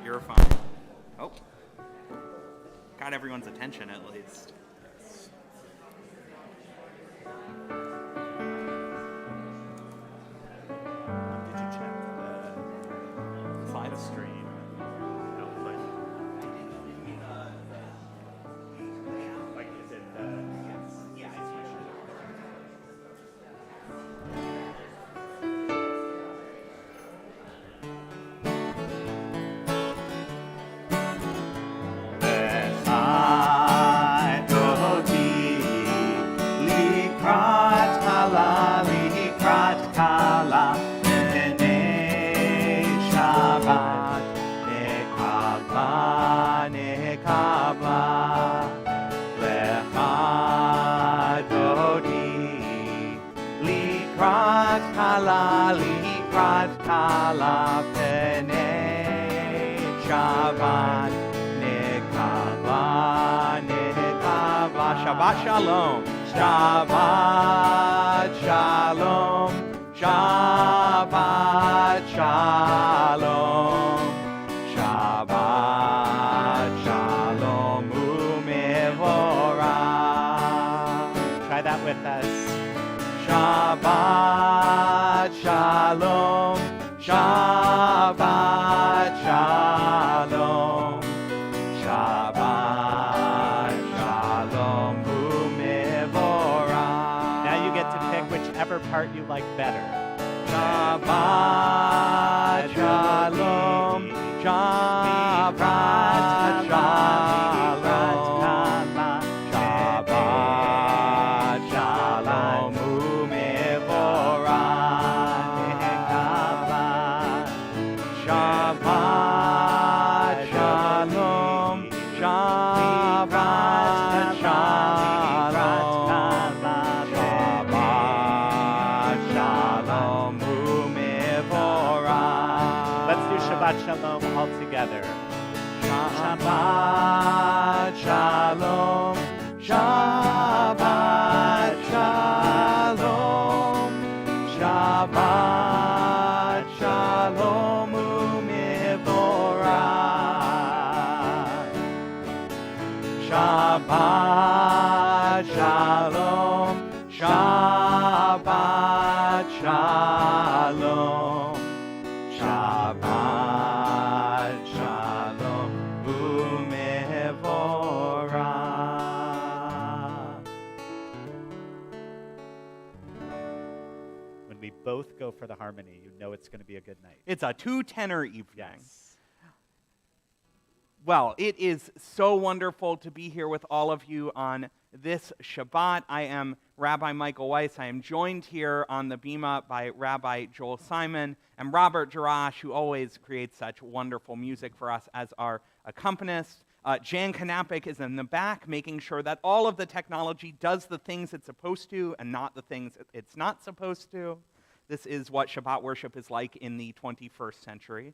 You're fine. Oh. Got everyone's attention at least. Did you check the Slide stream? No, but like, is it yeah, I switched it. Shabbat Shalom. Shabbat Shalom. Shabbat Shalom. Shabbat Shalom u'mevorach. Try that with us. Shabbat Shalom. Shabbat Shalom. Shabbat Shalom u'mevorach. Now you get to pick whichever part you like better. Shabbat Shalom. Shabbat Shalom. Shabbat Shalom u'mevorach. Shabbat Shalom. Shabbat Shalom. Shabbat Shalom u'mevorach. Let's do Shabbat Shalom all together. Shabbat Shalom. Shabbat Shalom. Shabbat Shalom u'mevorach. Shabbat Shalom. Shabbat Shalom. Shabbat Shalom u'mevorach. When we both go for the harmony, you know it's going to be a good night. It's a two-tenor evening. Yes. Well, it is so wonderful to be here with all of you on this Shabbat. I am Rabbi Michael Weiss. I am joined here on the Bima by Rabbi Joel Simon and Robert Jarash, who always creates such wonderful music for us as our accompanist. Jan Kanapik is in the back, making sure that all of the technology does the things it's supposed to and not the things it's not supposed to. This is what Shabbat worship is like in the 21st century.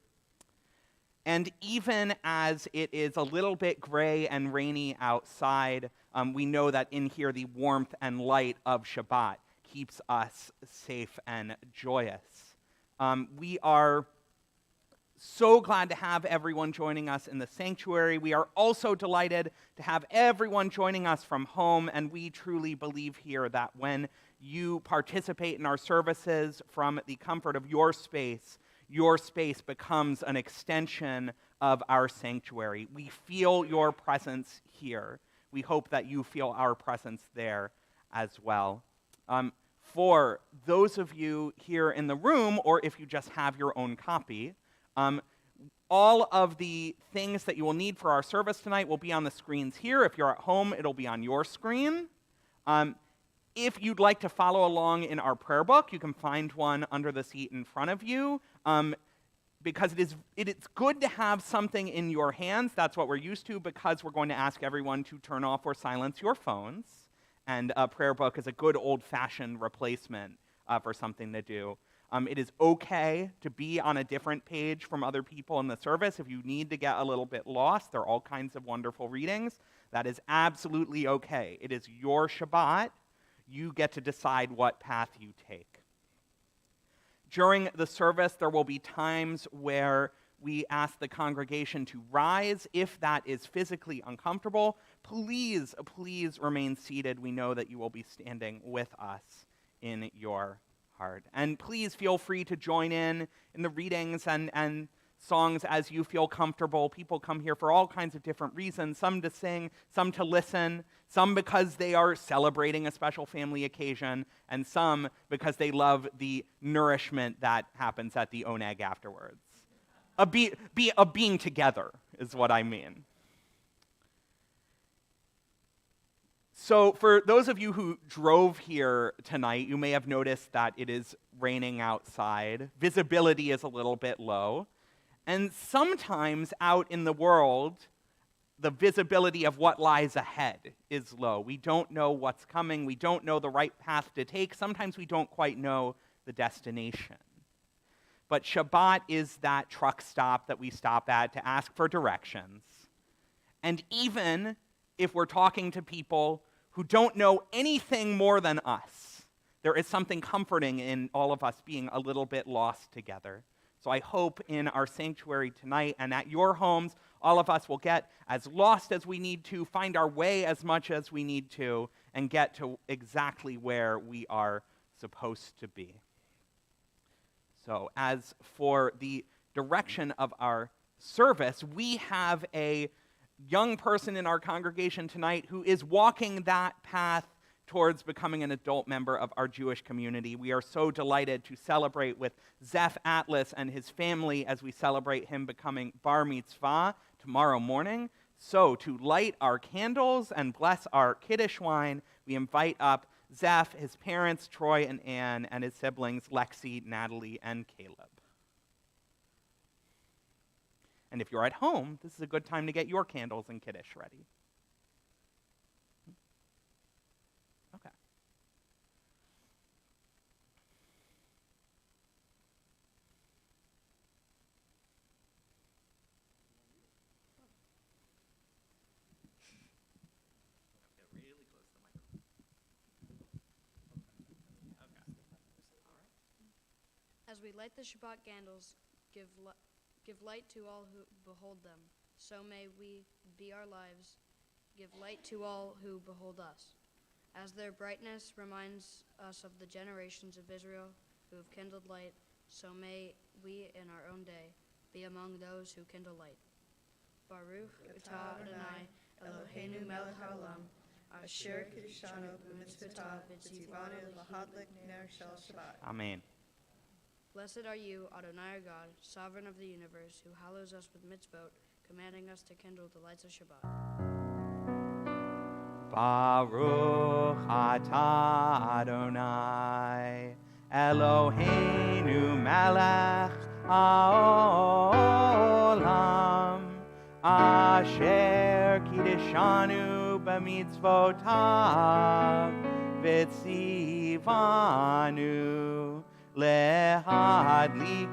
And even as it is a little bit gray and rainy outside, we know that in here the warmth and light of Shabbat keeps us safe and joyous. We are so glad to have everyone joining us in the sanctuary. We are also delighted to have everyone joining us from home, and we truly believe here that when you participate in our services from the comfort of your space becomes an extension of our sanctuary. We feel your presence here. We hope that you feel our presence there as well. For those of you here in the room, or if you just have your own copy, all of the things that you will need for our service tonight will be on the screens here. If you're at home, it'll be on your screen. If you'd like to follow along in our prayer book, you can find one under the seat in front of you. Because it is good to have something in your hands. That's what we're used to, because we're going to ask everyone to turn off or silence your phones. And a prayer book is a good old-fashioned replacement for something to do. It is okay to be on a different page from other people in the service. If you need to get a little bit lost, there are all kinds of wonderful readings. That is absolutely okay. It is your Shabbat. You get to decide what path you take. During the service, there will be times where we ask the congregation to rise if that is physically uncomfortable. Please remain seated. We know that you will be standing with us in your heart. And please feel free to join in the readings and songs as you feel comfortable. People come here for all kinds of different reasons, some to sing, some to listen, some because they are celebrating a special family occasion, and some because they love the nourishment that happens at the oneg afterwards. A being together is what I mean. So for those of you who drove here tonight, you may have noticed that it is raining outside. Visibility is a little bit low. And sometimes out in the world, the visibility of what lies ahead is low. We don't know what's coming. We don't know the right path to take. Sometimes we don't quite know the destination. But Shabbat is that truck stop that we stop at to ask for directions. And even if we're talking to people who don't know anything more than us, there is something comforting in all of us being a little bit lost together. So I hope in our sanctuary tonight and at your homes, all of us will get as lost as we need to, find our way as much as we need to, and get to exactly where we are supposed to be. So as for the direction of our service, we have a young person in our congregation tonight who is walking that path towards becoming an adult member of our Jewish community. We are so delighted to celebrate with Zeph Atlas and his family as we celebrate him becoming bar mitzvah tomorrow morning. So to light our candles and bless our Kiddush wine, we invite up Zeph, his parents, Troy and Ann, and his siblings, Lexi, Natalie, and Caleb. And if you're at home, this is a good time to get your candles and Kiddush ready. Okay. As we light the Shabbat candles, give light to all who behold them. So may we be our lives, give light to all who behold us. As their brightness reminds us of the generations of Israel who have kindled light, so may we in our own day be among those who kindle light. Baruch atah Adonai Eloheinu melech haolam, asher kiddushanu b'mitzvotav v'tzivanu l'hadlik ner shel Shabbat. Amen. Blessed are you, Adonai our God, sovereign of the universe, who hallows us with mitzvot, commanding us to kindle the lights of Shabbat. Baruch atah Adonai Eloheinu melech haolam, asher kiddushanu b'mitzvotav v'tzivanu Lehadlik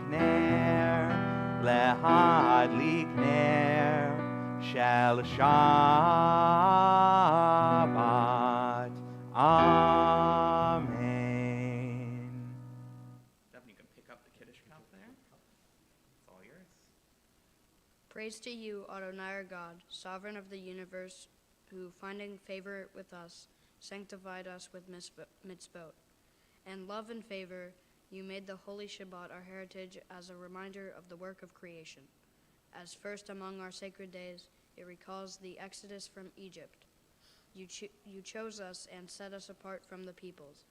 ner shel Shabbat. Amen. Stephanie, you can pick up the Kiddush cup there. It's all yours. Praise to you, Adonai our God, sovereign of the universe, who, finding favor with us, sanctified us with mitzvot. And love and favor, you made the Holy Shabbat our heritage as a reminder of the work of creation. As first among our sacred days, it recalls the exodus from Egypt. You chose us and set us apart from the peoples.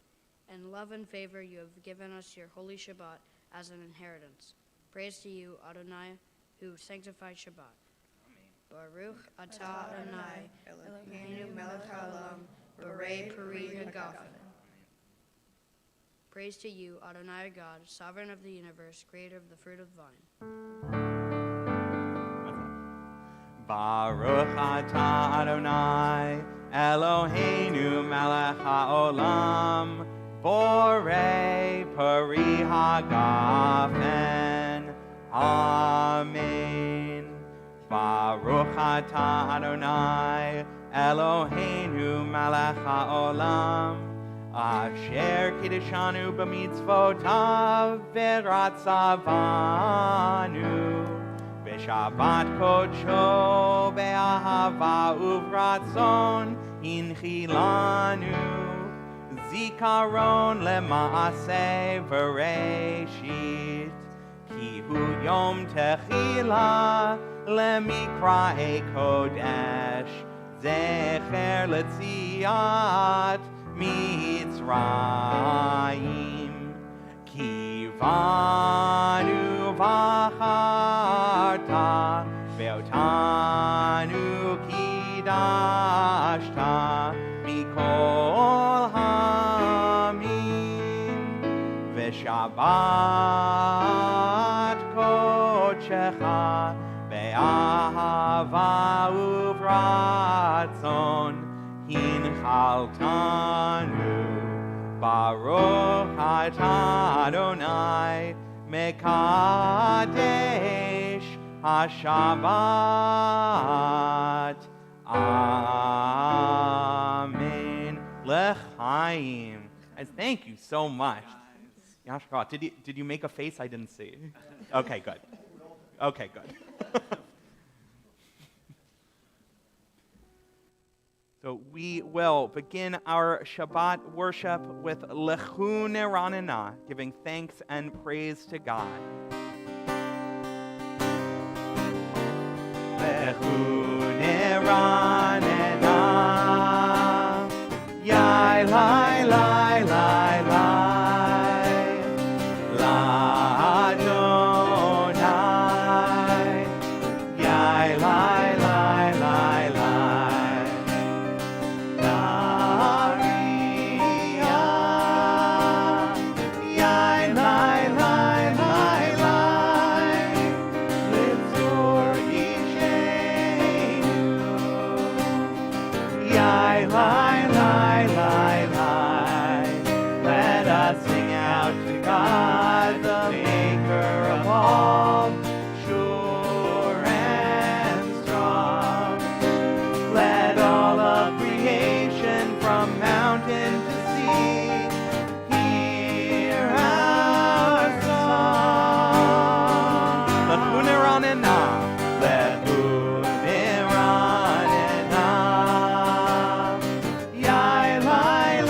In love and favor, you have given us your Holy Shabbat as an inheritance. Praise to you, Adonai, who sanctified Shabbat. Baruch atah Adonai, Eloheinu melech haolam, borei peri hagafen. Praise to you, Adonai our God, sovereign of the universe, creator of the fruit of the vine. Baruch atah Adonai Eloheinu melech haolam, borei peri hagafen. Amen. Baruch atah Adonai Eloheinu melech haolam, asher kiddushanu b'mitzvotav v'ratzavanu Shabbat kodsho be'ahava uvratzon hinchilanu zikaron lemaaseh bereshit ki hu yom techila lemikra'e kodesh zecher letziat Mitzrayim kivanu v'acharta ve'otanu kidashta mikol hamim v'shabbat kodshecha be'ahava uvratzon hinchaltanu Baruch atah Adonai mekadesh hashabbat. Amen. L'chaim. Thank you so much. Yashra, did you make a face I didn't see? Okay, good. Okay, good. So we will begin our Shabbat worship with Lechu Neranena, giving thanks and praise to God. Lechu Neranena, Yai Lai Lai Lai Lai, La Adonai, Yai Lai Lai Lai Lai. God, the maker of all, sure and strong. Let all of creation from mountain to sea hear our song. Lechu Neranena, Lechu Neranena, Yai Lai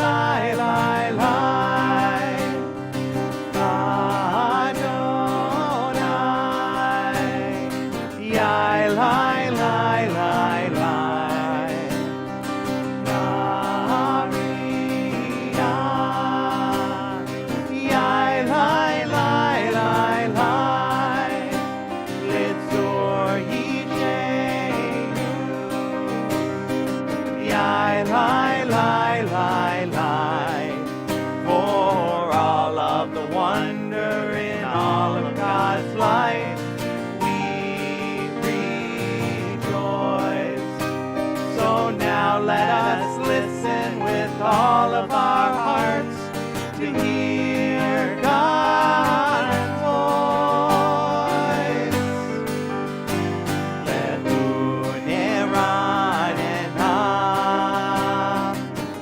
Lai Lai Lai. For all of the wonder in all of God's life, we rejoice. So now let us listen with all of our hearts to hear God's voice. Lechu Neranena,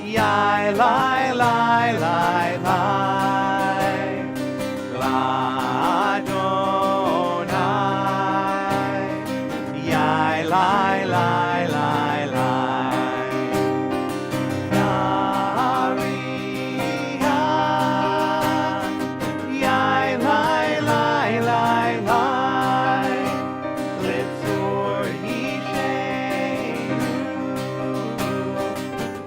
Yai Lai Lai Lai Lai, La Adonai, Yai Lai Lai Lai Lai, Nariyah, Yai Lai Lai Lai Lai, Litzur Yishenu,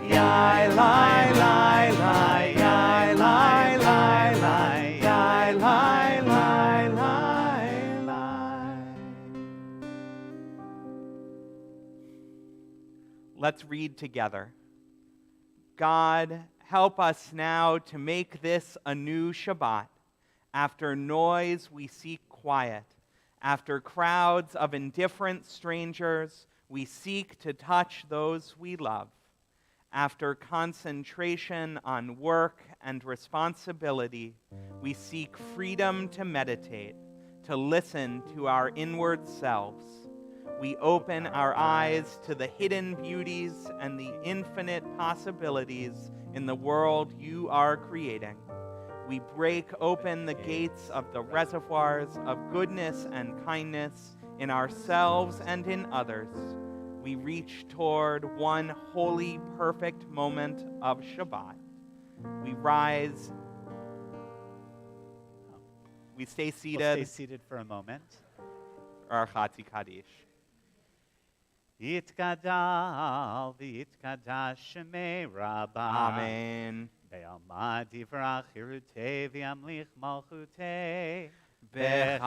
Yai Lai Lai Lai, Yai Lai Lai Lai, Yai Lai Lai Lai Lai. Let's read together. God, help us now to make this a new Shabbat. After noise, we seek quiet. After crowds of indifferent strangers, we seek to touch those we love. After concentration on work and responsibility, we seek freedom to meditate, to listen to our inward selves. We open our eyes to the hidden beauties and the infinite possibilities in the world you are creating. We break open the gates of the reservoirs of goodness and kindness in ourselves and in others, we reach toward one holy, perfect moment of Shabbat. We rise. We stay seated. We'll stay seated for a moment. Our Chatzi Kaddish. Yitkadal v'yitkadash shemei Rabba. Amen. Be'alma divrach hirutei v'yamlich malchutei. B'chayechon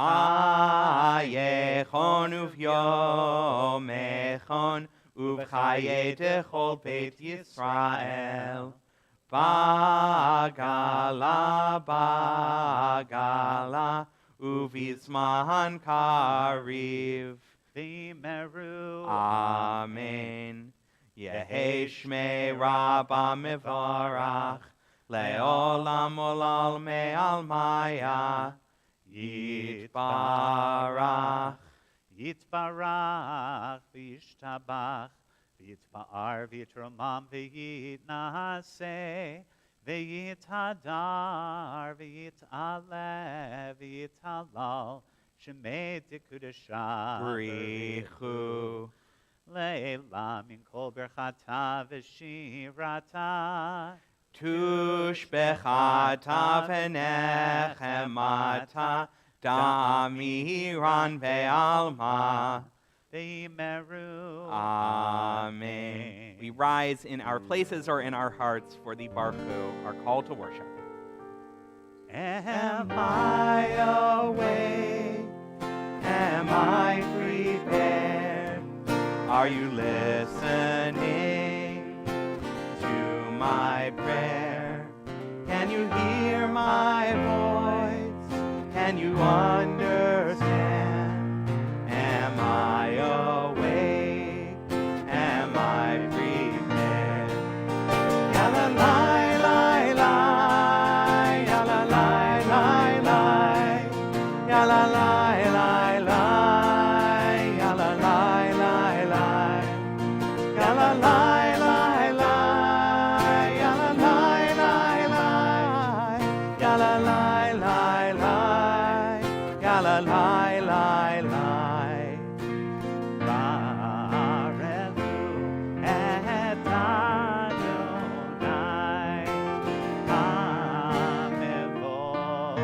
uv'yomechon uv'chaye dechol Beit Yisrael. Bagala, bagala, uvizman kariv. V'meru. Amen. Yehi shmei Rabba mevarach, le'olam olal me'almaya. Yitbarach. Yitbarach v'yishtabach. V'yitba'ar v'yitromam v'yitnaseh. V'yitadar v'yitaleh v'yitalal. Shemei dekudasha. Brichu. Leila min kol berchata v'shirata. Tushbechata v'nechemata da'amiran ve'alma. V'meru. Amen. We rise in our places or in our hearts for the Baruch, our call to worship. Am I awake? Am I prepared? Are you listening to my prayer? Can you hear my voice? Can you understand? Am I awake? Am I prepared? Ya la la la la, ya la la la la, ya la la la la, ya la la la la, ya la la la la, ya la la la la, ya la la la la, ya la la la la. Barelu et Adonai HaMevorach.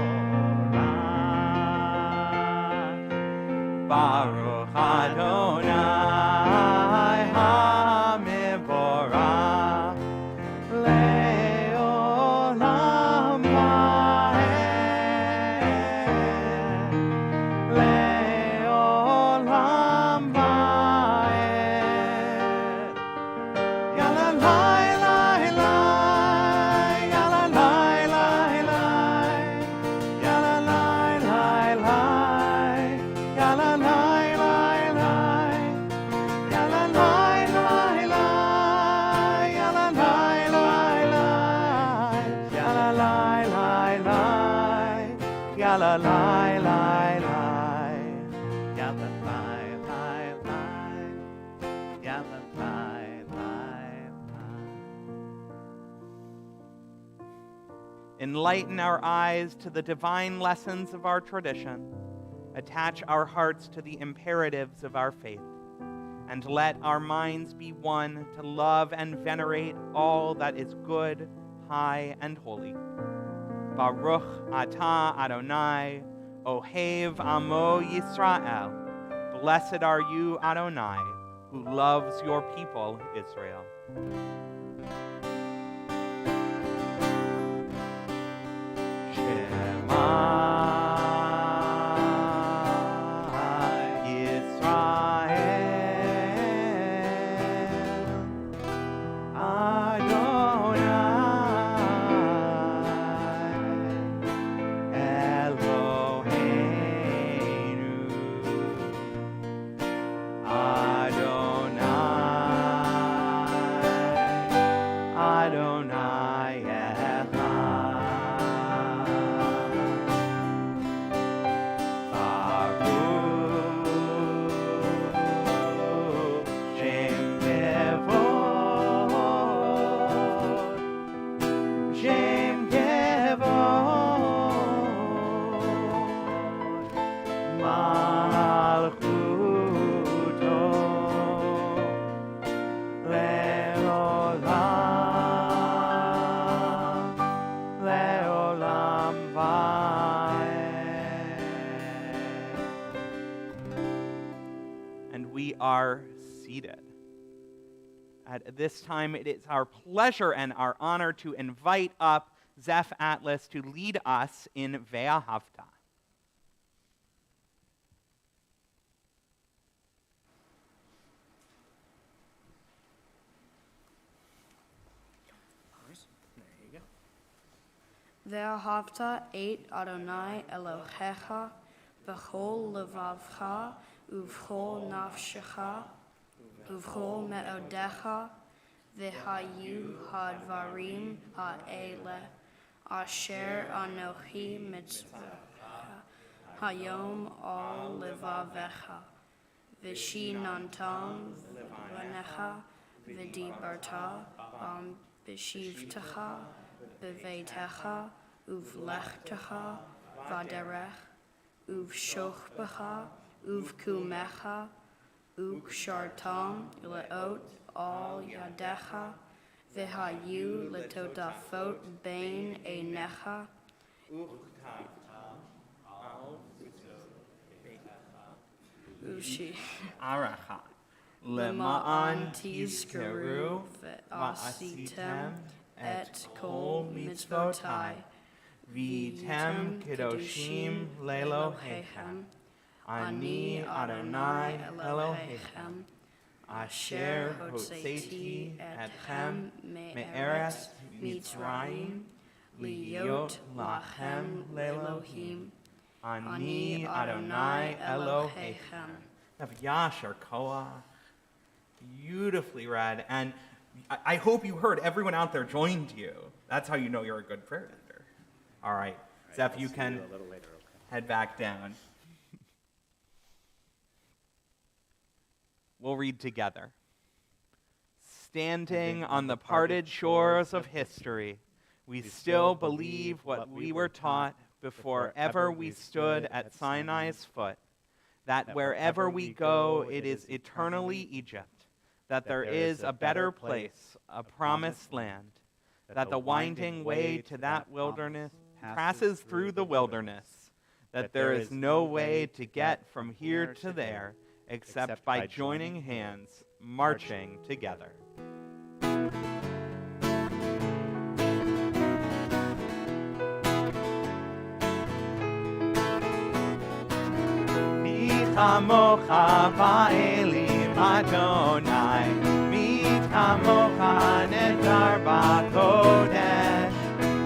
Baruch Adonai HaMevorach Le'olam va'ed Le'olam va'ed Ya la la la la Ya la la la la Ya la la la la Ya la la la la Ya la la la la Ya la la la la Ya la la la la Ya la la la la Ya la la la Enlighten our eyes to the divine lessons of our tradition. Attach our hearts to the imperatives of our faith. And let our minds be one to love and venerate all that is good, high, and holy. Baruch atah Adonai, Ohev Amo Yisrael. Blessed are you, Adonai, who loves your people, Israel. we are seated. At this time, it is our pleasure and our honor to invite up Zeph Atlas to lead us in Ve'ahavta. Ve'ahavta et Adonai Elohecha b'chol levavcha uv'chol nafshecha uv'chol me'odecha v'hayu hadvarim ha'ele asher anochi mitzvah hayom al levavecha v'shinantam v'necha v'dibarta b'shivtecha b'veitecha uv'lechtecha v'derech uv'shochbecha uv'kumecha uv'shartam le'ot al yadecha v'hayu letotafot bein einecha ushi Aracha. Lema'an tizkeru ve'asitem et kol mitzvotai V'tem kedoshim le'Elohechem. Ani Adonai Elohechem. Asher hotzeti etchem me'eretz Mitzrayim liyot lachem le'Elohim. Ani Adonai Elohechem. Yasher Koah. Beautifully read, and I hope you heard everyone out there joined you. That's how you know you're a good prayer leader. All right, Zeph, you can A little later, okay. head back down. We'll read together. Standing on the parted shores of history, we still believe what we were taught before ever we stood at Sinai's foot, that wherever we go, it is eternally Egypt, that there is a better place, a promised land, that the winding way to that wilderness passes through the wilderness, that there is no way to get from here to there except by joining hands, marching together. Mi chamocha ba'elim Adonai, mi chamocha nedar b'kodesh,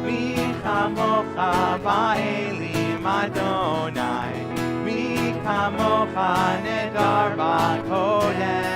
mi chamocha ba'elim Adonai, mi chamocha nedar b'kodesh.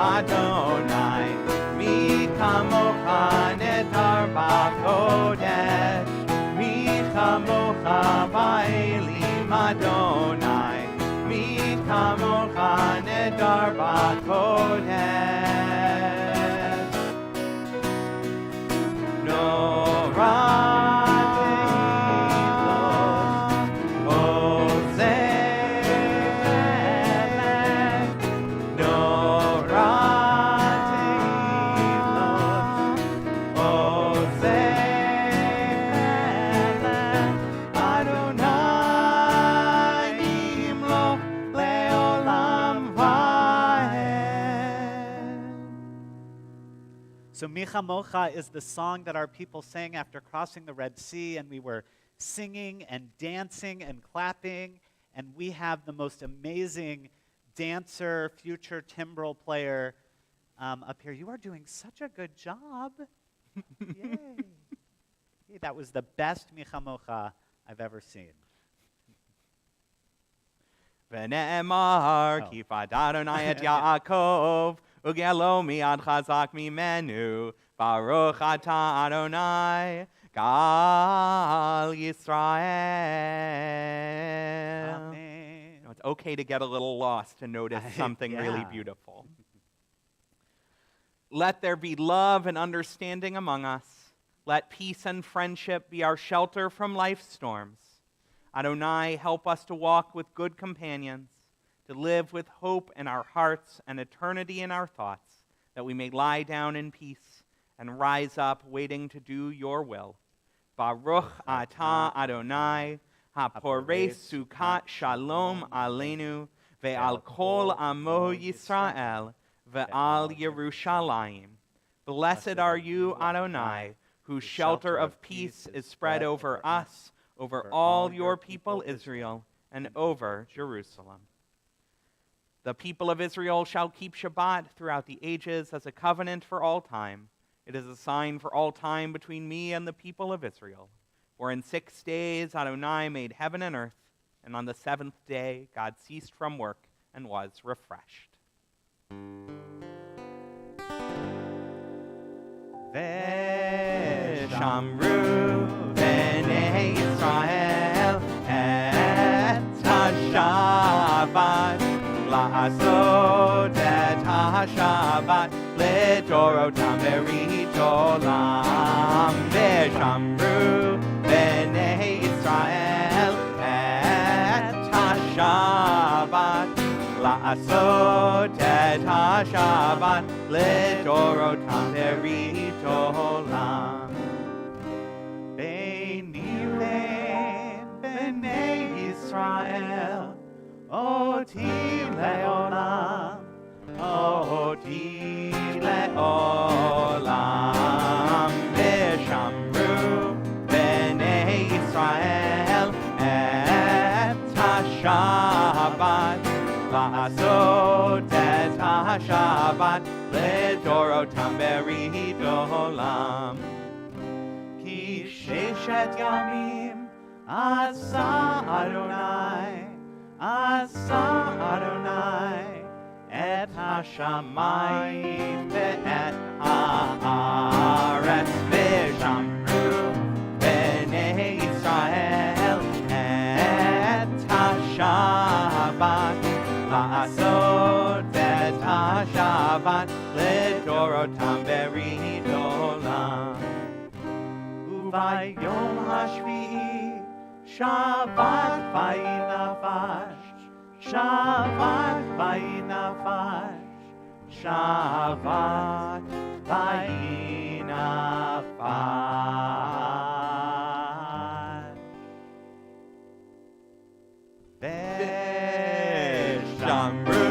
Adonai, mi chamocha netar b'kodesh, mi chamocha ba'elim Adonai, mi chamocha nedar b'kodesh. So Mi Chamocha is the song that our people sang after crossing the Red Sea, and we were singing and dancing and clapping, and we have the most amazing dancer, future timbral player up here. You are doing such a good job. Yay. Hey, that was the best Michamocha I've ever seen. ונאמר, Oh. כי פד אדוני את יעקב, וגאלו מיד חזק ממנו, ברוך אתה אדוני, גאל ישראל. Amen. It's okay to get a little lost and notice something really Yeah. beautiful. Let there be love and understanding among us. Let peace and friendship be our shelter from life's storms. Adonai, help us to walk with good companions, to live with hope in our hearts and eternity in our thoughts, that we may lie down in peace and rise up waiting to do your will. Baruch atah Adonai, haporei sukat shalom aleinu, ve'al kol amo Yisrael, ve'al Yerushalayim. Blessed are you, Adonai, whose shelter of peace is spread over us, over all your people Israel, and over Jerusalem. The people of Israel shall keep Shabbat throughout the ages as a covenant for all time. It is a sign for all time between me and the people of Israel. For in 6 days Adonai made heaven and earth, and on the 7th day God ceased from work and was refreshed. Veshamru b'nei Yisrael et ha-Shabbat la'asot et ha-Shabbat לדורותם ברית עולם. ושמרו בני ישראל את השבת לעשות את השבת לדורותם ברית עולם. ביני ובין בני ישראל אותי לעולם, אותי לעולם. ושמרו בני ישראל את השבת לעשות את השבת לדורותם ברית עולם. כי 6 ימים עשה אדוני, עשה אדוני את השמיים ואת הארץ. ושמרו בני ישראל את השבת לעשות את השבת לדורותם ברית עולם. וביום השביעי שבת וינפש, שבת וינפש, שבת וינפש. ושמרו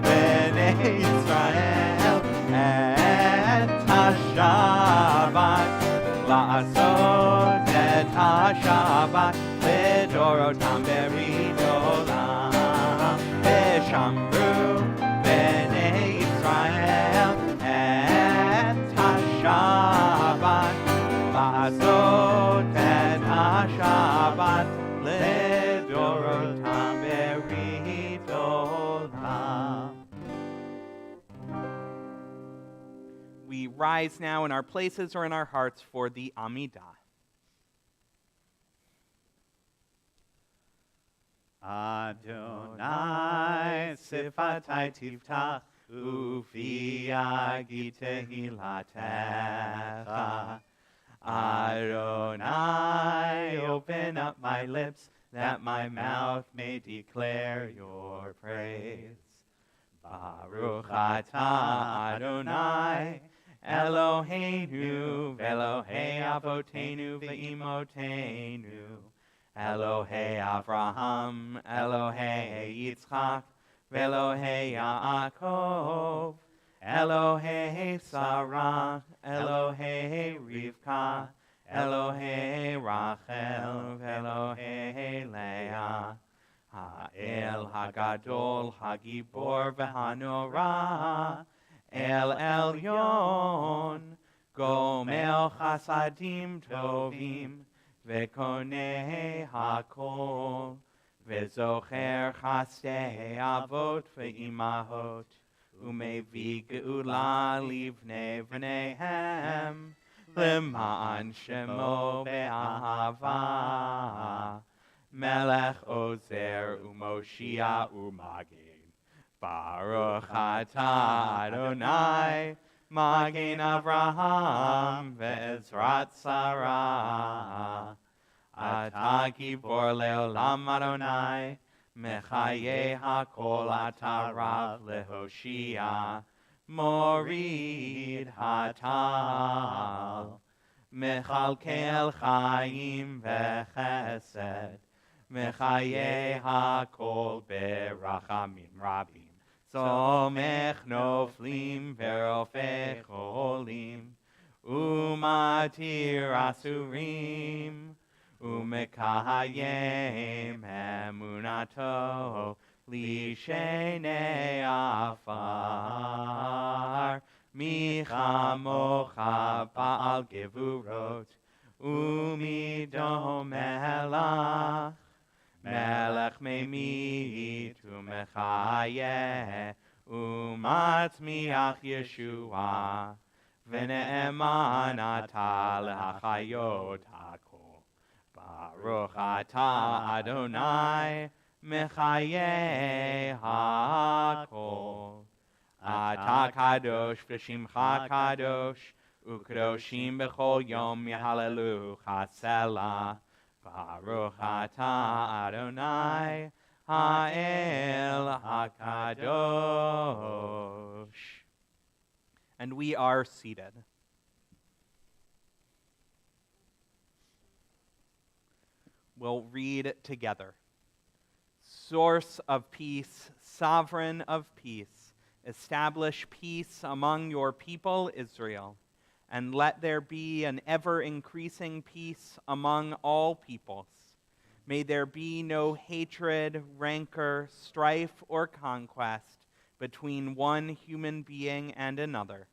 בני ישראל את השבת לעשות את השבת לדורותם ברית עולם. ושמרו בני ישראל את השבת לעשות את השבת לדורותם ברית עולם. We rise now in our places or in our hearts for the Amidah. Adonai sifatai tiftach ufi yagi tehilatecha. Adonai, open up my lips that my mouth may declare your praise. Baruch atah Adonai Eloheinu v'Elohei avotenu v'imotenu. Elohei Avraham, Elohei Yitzchak, Elohei Yaakov, Elohei Sarah, Elohei Rivka, Elohei Rachel, Hagadol, Hagibor, V'Hanora, El Elyon, Gomel Chasadim Tovim, V'Konei Hakol, V'Zocher Chastei Avot V'Imahot, Umevi Geula Livnei V'neihem, L'ma'an Shemo Be'ahava, Melech Ozer Umoshia Umagin, Baruch Atah Adonai, Magin Avraham Ve'ezrat Sarah, Atah Gibor Leolam Adonai, Mechaye HaKol Atah Rav Lehoshia, Morid Hatal, Mechalkel Chaim Vechesed, Mechaye HaKol Berachamim Rabim, Somech Noflim Verofei Cholim, Umatir Asurim, Umekayem Emunato, Lishenei Afar, Michamocha Baal Gevurot, Umidom Melach, Melech Memit Umechayeh, Umatzmiach Yeshua, V'ne'eman Atah L'Hachayot HaKol, Baruch Atah Adonai, Mechaye HaKol. Atah Kadosh v'Shimcha Kadosh, U'Kadoshim b'chol yom Yehallelu Chasela, Baruch Atah Adonai, Ha'el HaKadosh. And we are seated. We'll read together. Source of peace, sovereign of peace, establish peace among your people, Israel, and let there be an ever-increasing peace among all peoples. May there be no hatred, rancor, strife, or conquest between one human being and another.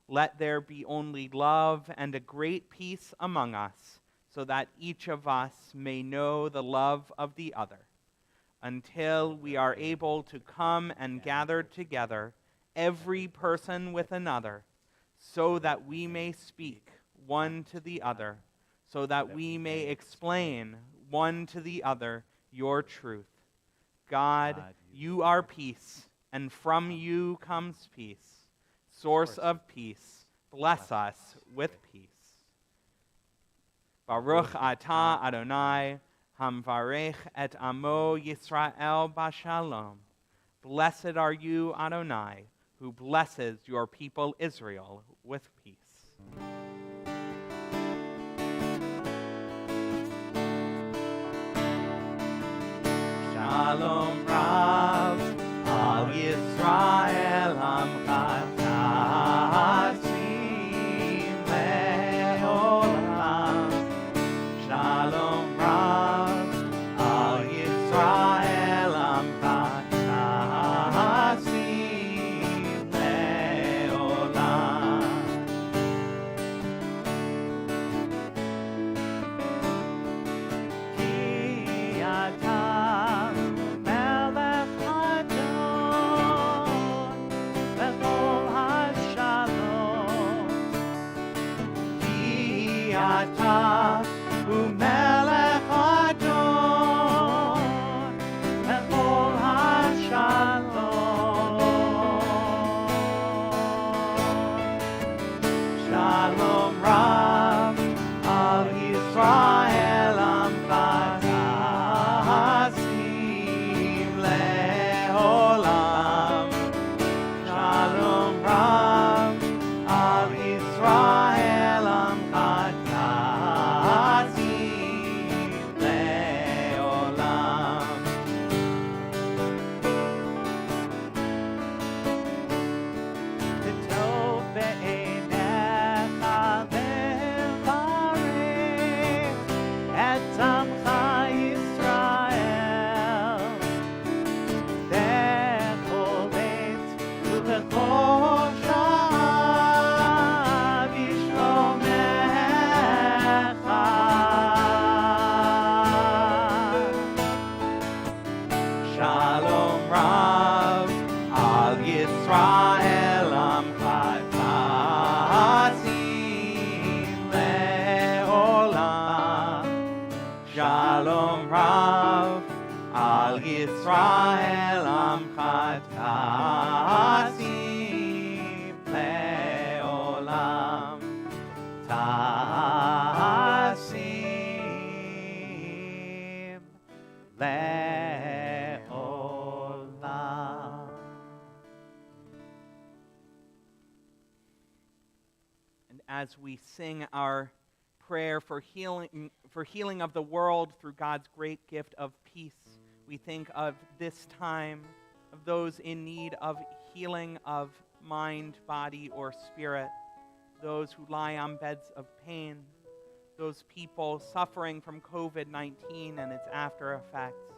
Let there be only love and a great peace among us, so that each of us may know the love of the other, until we are able to come and gather together, every person with another, so that we may speak one to the other, so that we may explain one to the other your truth. God, you are peace, and from you comes peace. Source of peace, bless us with peace. Baruch atah Adonai, hamvarech et amo Yisrael b'shalom. Blessed are you, Adonai, who blesses your people Israel with peace. Shalom Rav, al Yisrael Amcha Tasim Leolam. Shalom Rav, al Yisrael Amcha Tasim Leolam. Shalom Rav Al Yisrael Amcha Tasim Leolam Tasim Leolam. And as we sing our prayer for healing of the world through God's great gift of peace, we think of this time, of those in need of healing of mind, body, or spirit, those who lie on beds of pain, those people suffering from COVID-19 and its after effects,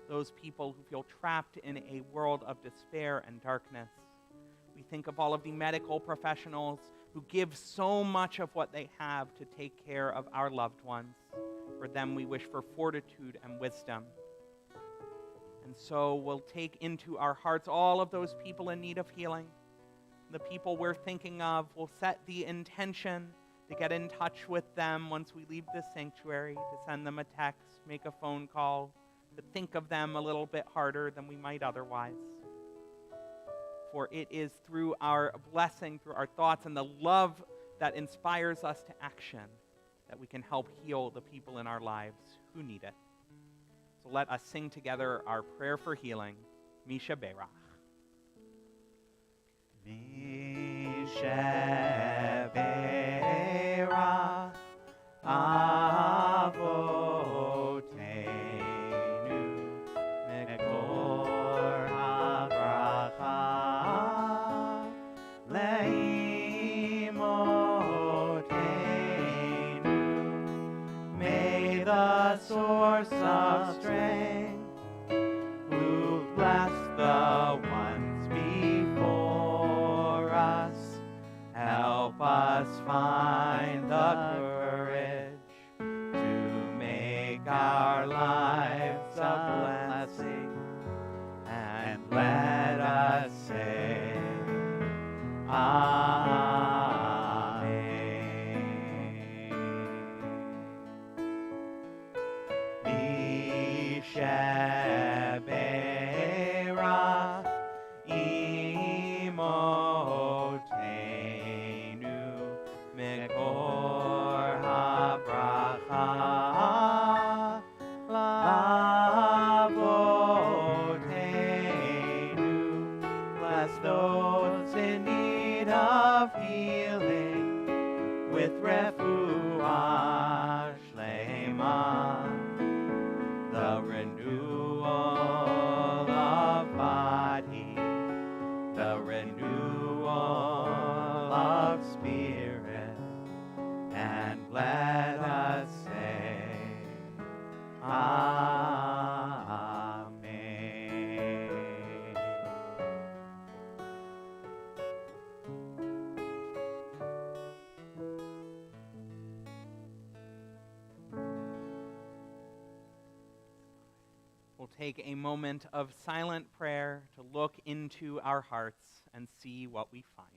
those people who feel trapped in a world of despair and darkness. We think of all of the medical professionals who give so much of what they have to take care of our loved ones. For them, we wish for fortitude and wisdom. And so we'll take into our hearts all of those people in need of healing. The people we're thinking of, we'll set the intention to get in touch with them once we leave this sanctuary, to send them a text, make a phone call, to think of them a little bit harder than we might otherwise. For it is through our blessing, through our thoughts, and the love that inspires us to action that we can help heal the people in our lives who need it. So let us sing together our prayer for healing, Misha Berach. Misha Berach Avotenu Mekor HaBracha Leimotenu. May the source of strength who bless the ones before us help us find the courage to make our lives a blessing, and let us say Amen. Misha Berach Imotenu Mekor HaBracha Lavotenu. Bless those in need of healing with refuah shlema, the renewal of body, the renewal of spirit, and let us say Amen. We'll take a moment of silent prayer to look into our hearts and see what we find.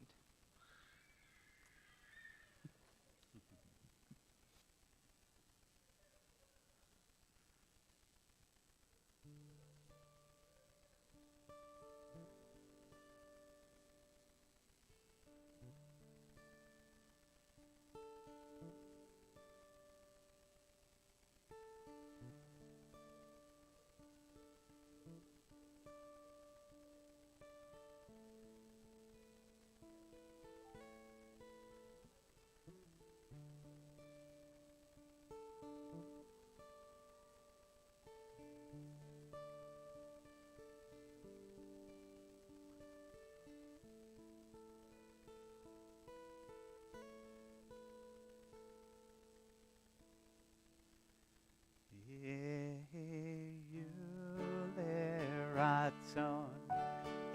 Ratzon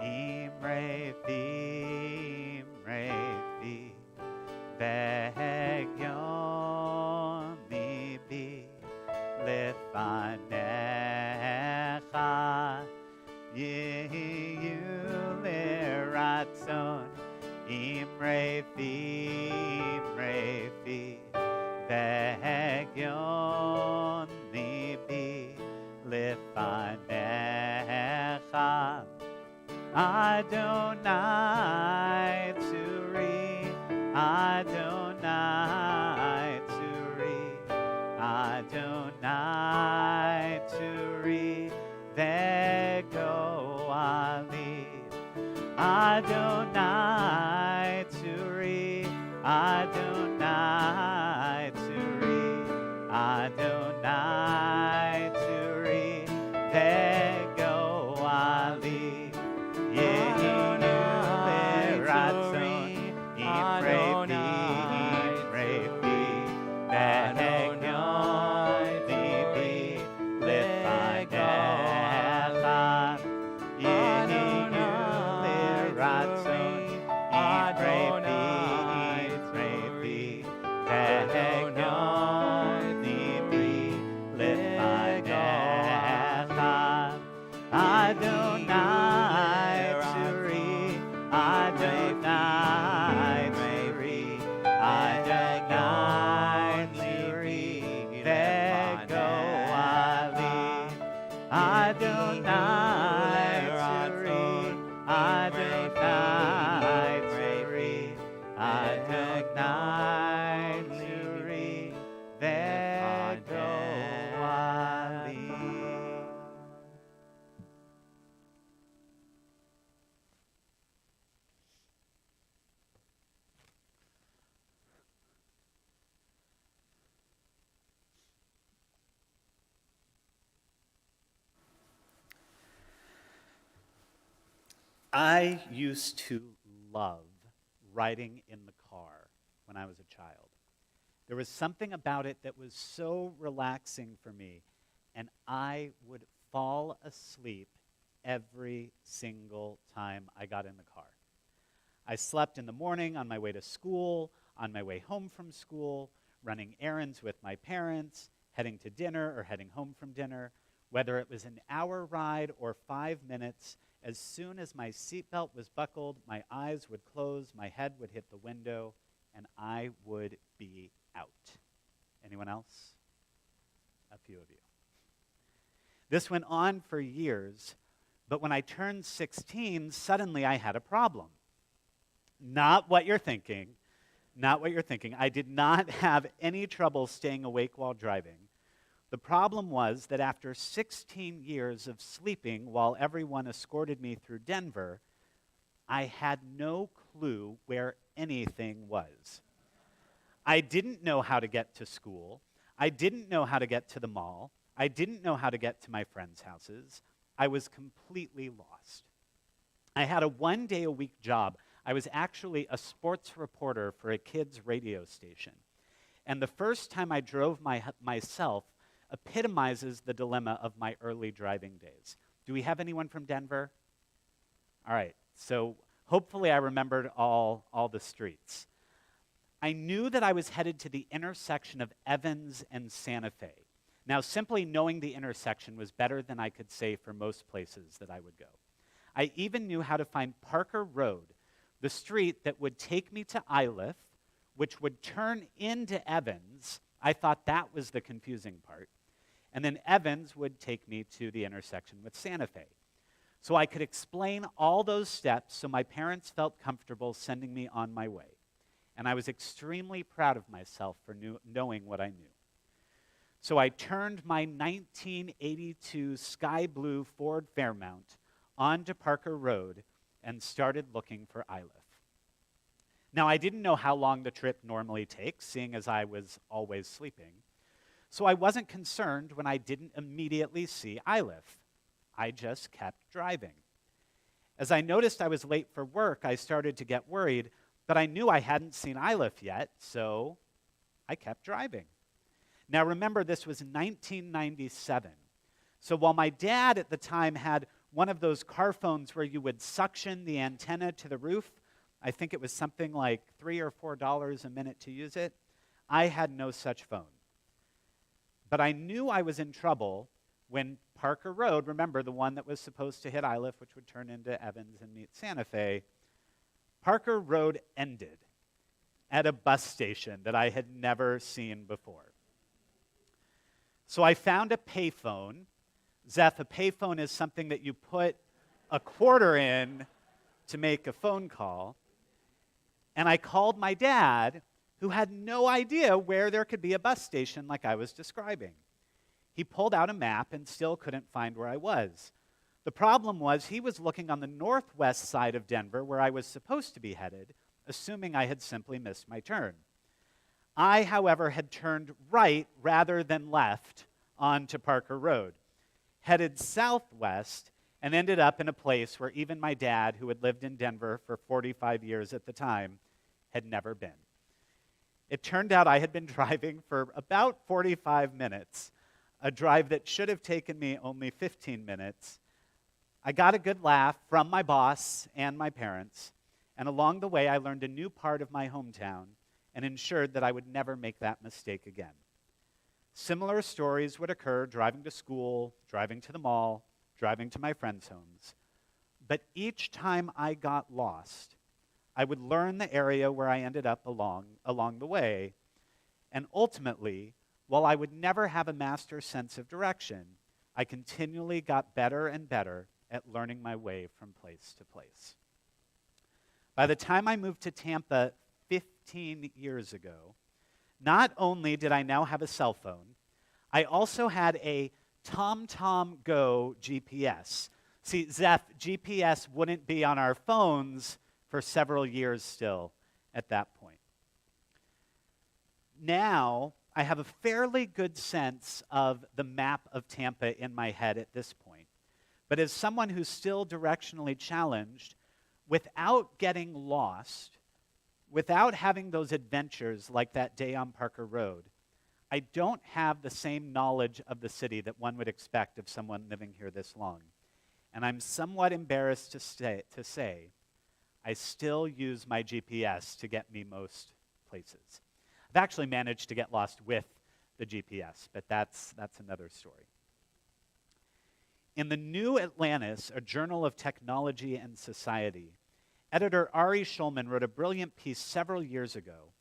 imrefi behegyon libi lefanecha yehu leratzon imrefi behegyon libi Adonai Tzuri, Adonai Tzuri, Adonai Tzuri, Vego Ali. Adonai Tzuri, Adonai Tzuri, Adonai Tzuri, Vego Ali. Yehi Ratzon, Imrefi, Imrefi, Vehegyon Libi, Lefanecha. Yehi Ratzon, Imrefi, Imrefi, Vehegyon Libi, Lefanecha. Adonai Tzuri, Adonai Tzuri, Adonai Tzuri, Vego Ali. Adonai Tzuri, Adonai Tzuri, Adonai Tzuri, Vego Ali. I used to love riding in the car when I was a child. There was something about it that was so relaxing for me, and I would fall asleep every single time I got in the car. I slept in the morning on my way to school, on my way home from school, running errands with my parents, heading to dinner or heading home from dinner. Whether it was an hour ride or 5 minutes, as soon as my seatbelt was buckled, my eyes would close, my head would hit the window, and I would be out. Anyone else? A few of you. This went on for years, but when I turned 16, suddenly I had a problem. Not what you're thinking. Not what you're thinking. I did not have any trouble staying awake while driving. The problem was that after 16 years of sleeping while everyone escorted me through Denver, I had no clue where anything was. I didn't know how to get to school. I didn't know how to get to the mall. I didn't know how to get to my friends' houses. I was completely lost. I had a one-day-a-week job. I was actually a sports reporter for a kids' radio station. And the first time I drove myself epitomizes the dilemma of my early driving days. Do we have anyone from Denver? All right, so hopefully I remembered all the streets. I knew that I was headed to the intersection of Evans and Santa Fe. Now, simply knowing the intersection was better than I could say for most places that I would go. I even knew how to find Parker Road, the street that would take me to Iliff, which would turn into Evans. I thought that was the confusing part. And then Evans would take me to the intersection with Santa Fe. So I could explain all those steps so my parents felt comfortable sending me on my way. And I was extremely proud of myself for knowing what I knew. So I turned my 1982 sky blue Ford Fairmount onto Parker Road and started looking for Iliff. Now, I didn't know how long the trip normally takes, seeing as I was always sleeping. So I wasn't concerned when I didn't immediately see Iliff. I just kept driving. As I noticed I was late for work, I started to get worried, but I knew I hadn't seen Iliff yet, so I kept driving. Now remember, this was 1997. So while my dad at the time had one of those car phones where you would suction the antenna to the roof, I think it was something like $3 or $4 a minute to use it, I had no such phone. But I knew I was in trouble when Parker Road, remember the one that was supposed to hit Iliff, which would turn into Evans and meet Santa Fe, Parker Road ended at a bus station that I had never seen before. So I found a payphone. Zeph, a payphone is something that you put a quarter in to make a phone call, and I called my dad, who had no idea where there could be a bus station like I was describing. He pulled out a map and still couldn't find where I was. The problem was he was looking on the northwest side of Denver, where I was supposed to be headed, assuming I had simply missed my turn. I, however, had turned right rather than left onto Parker Road, headed southwest, and ended up in a place where even my dad, who had lived in Denver for 45 years at the time, had never been. It turned out I had been driving for about 45 minutes, a drive that should have taken me only 15 minutes. I got a good laugh from my boss and my parents, and along the way I learned a new part of my hometown and ensured that I would never make that mistake again. Similar stories would occur driving to school, driving to the mall, driving to my friends' homes. But each time I got lost, I would learn the area where I ended up along the way, and ultimately, while I would never have a master sense of direction, I continually got better and better at learning my way from place to place. By the time I moved to Tampa 15 years ago, not only did I now have a cell phone, I also had a TomTom Go GPS. See, Zeph, GPS wouldn't be on our phones for several years still at that point. Now, I have a fairly good sense of the map of Tampa in my head at this point. But as someone who's still directionally challenged, without getting lost, without having those adventures like that day on Parker Road, I don't have the same knowledge of the city that one would expect of someone living here this long. And I'm somewhat embarrassed to say, I still use my GPS to get me most places. I've actually managed to get lost with the GPS, but that's another story. In the New Atlantis, a journal of technology and society, editor Ari Schulman wrote a brilliant piece several years ago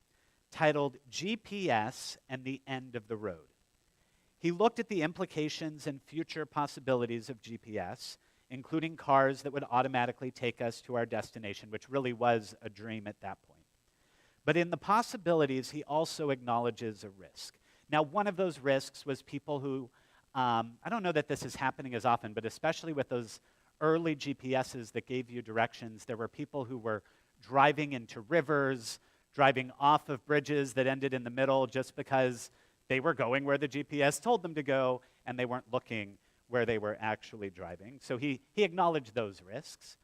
titled GPS and the End of the Road. He looked at the implications and future possibilities of GPS, including cars that would automatically take us to our destination, which really was a dream at that point. But in the possibilities, he also acknowledges a risk. Now, one of those risks was people who, I don't know that this is happening as often, but especially with those early GPSs that gave you directions, there were people who were driving into rivers, driving off of bridges that ended in the middle just because they were going where the GPS told them to go, and they weren't looking where they were actually driving. So he acknowledged those risks.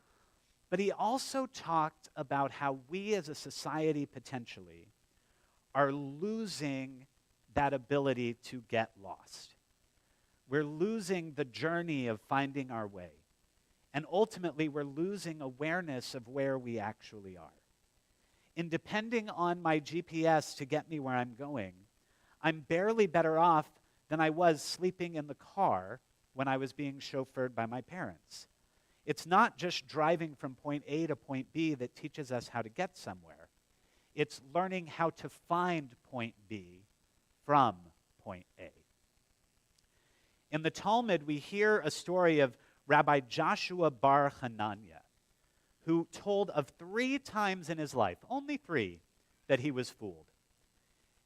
But he also talked about how we as a society potentially are losing that ability to get lost. We're losing the journey of finding our way. And ultimately, we're losing awareness of where we actually are. In depending on my GPS to get me where I'm going, I'm barely better off than I was sleeping in the car when I was being chauffeured by my parents. It's not just driving from point A to point B that teaches us how to get somewhere. It's learning how to find point B from point A. In the Talmud, we hear a story of Rabbi Joshua bar Hanania, who told of 3 times in his life, only 3, that he was fooled.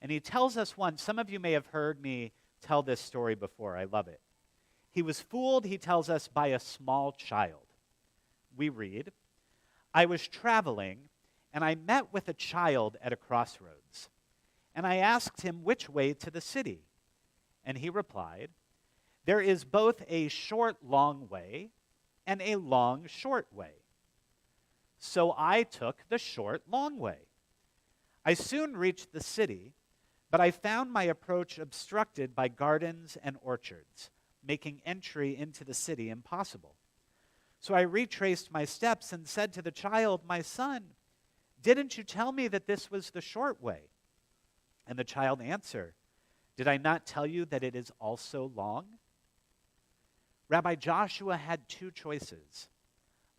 And he tells us one. Some of you may have heard me tell this story before. I love it. He was fooled, he tells us, by a small child. We read, "I was traveling, and I met with a child at a crossroads. And I asked him which way to the city. And he replied, 'There is both a short, long way and a long, short way.' So I took the short, long way. I soon reached the city, but I found my approach obstructed by gardens and orchards, making entry into the city impossible. So I retraced my steps and said to the child, 'My son, didn't you tell me that this was the short way?' And the child answered, 'Did I not tell you that it is also long?'" Rabbi Joshua had 2 choices,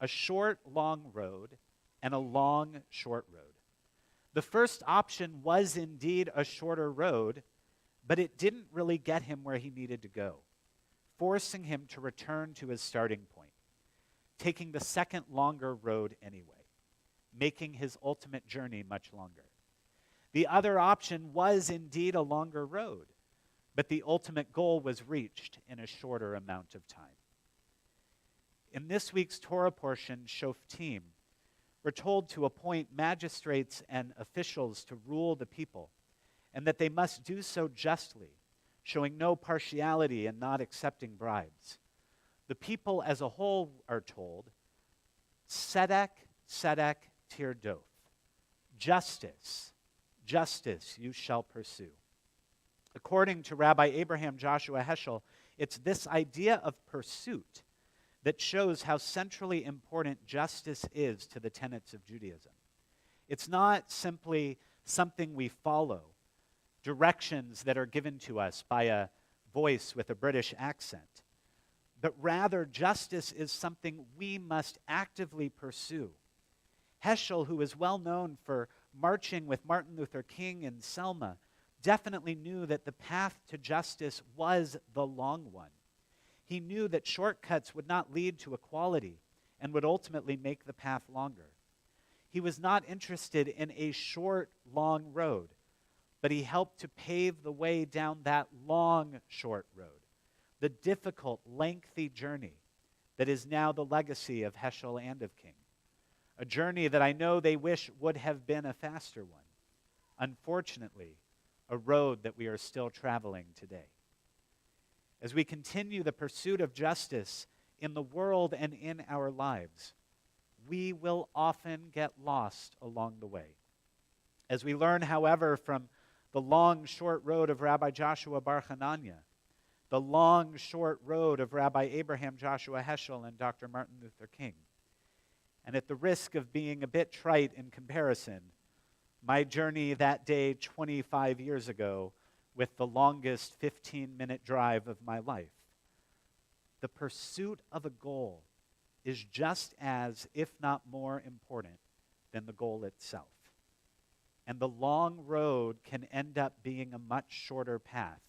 a short, long road and a long, short road. The first option was indeed a shorter road, but it didn't really get him where he needed to go, forcing him to return to his starting point. taking the second longer road anyway, making his ultimate journey much longer. The other option was indeed a longer road, but the ultimate goal was reached in a shorter amount of time. In this week's Torah portion, Shoftim, we're told to appoint magistrates and officials to rule the people, and that they must do so justly, showing no partiality and not accepting bribes. The people as a whole are told, Tzedek, Tzedek, Tirdoth. Justice, justice you shall pursue. According to Rabbi Abraham Joshua Heschel, it's this idea of pursuit that shows how centrally important justice is to the tenets of Judaism. It's not simply something we follow, directions that are given to us by a voice with a British accent, but rather justice is something we must actively pursue. Heschel, who is well known for marching with Martin Luther King in Selma, definitely knew that the path to justice was the long one. He knew that shortcuts would not lead to equality and would ultimately make the path longer. He was not interested in a short, long road, but he helped to pave the way down that long, short road, the difficult, lengthy journey that is now the legacy of Heschel and of King, a journey that I know they wish would have been a faster one. Unfortunately, a road that we are still traveling today. As we continue the pursuit of justice in the world and in our lives, we will often get lost along the way. As we learn, however, from the long, short road of Rabbi Joshua Bar Hanania, the long, short road of Rabbi Abraham Joshua Heschel and Dr. Martin Luther King, and at the risk of being a bit trite in comparison, my journey that day 25 years ago with the longest 15-minute drive of my life. The pursuit of a goal is just as, if not more important, than the goal itself. And the long road can end up being a much shorter path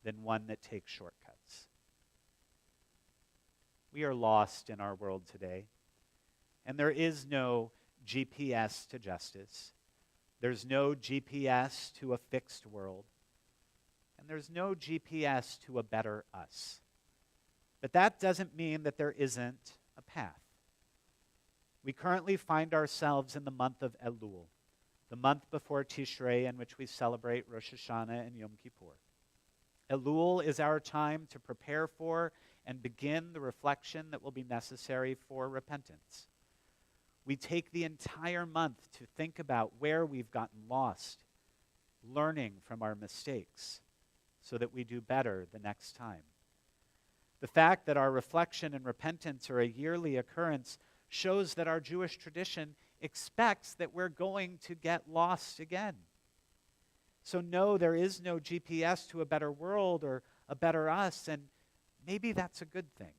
than one that takes shortcuts. We are lost in our world today, and there is no GPS to justice. There's no GPS to a fixed world. And there's no GPS to a better us. But that doesn't mean that there isn't a path. We currently find ourselves in the month of Elul, the month before Tishrei, in which we celebrate Rosh Hashanah and Yom Kippur. Elul is our time to prepare for and begin the reflection that will be necessary for repentance. We take the entire month to think about where we've gotten lost, learning from our mistakes, so that we do better the next time. The fact that our reflection and repentance are a yearly occurrence shows that our Jewish tradition expects that we're going to get lost again. So no, there is no GPS to a better world or a better us, and maybe that's a good thing.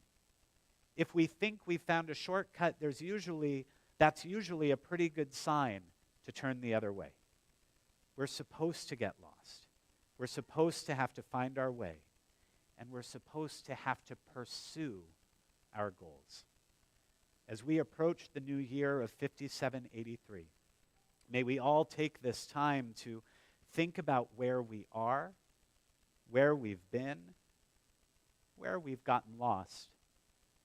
If we think we found a shortcut, that's usually a pretty good sign to turn the other way. We're supposed to get lost. We're supposed to have to find our way, and we're supposed to have to pursue our goals. As we approach the new year of 5783, may we all take this time to think about where we are, where we've been, where we've gotten lost,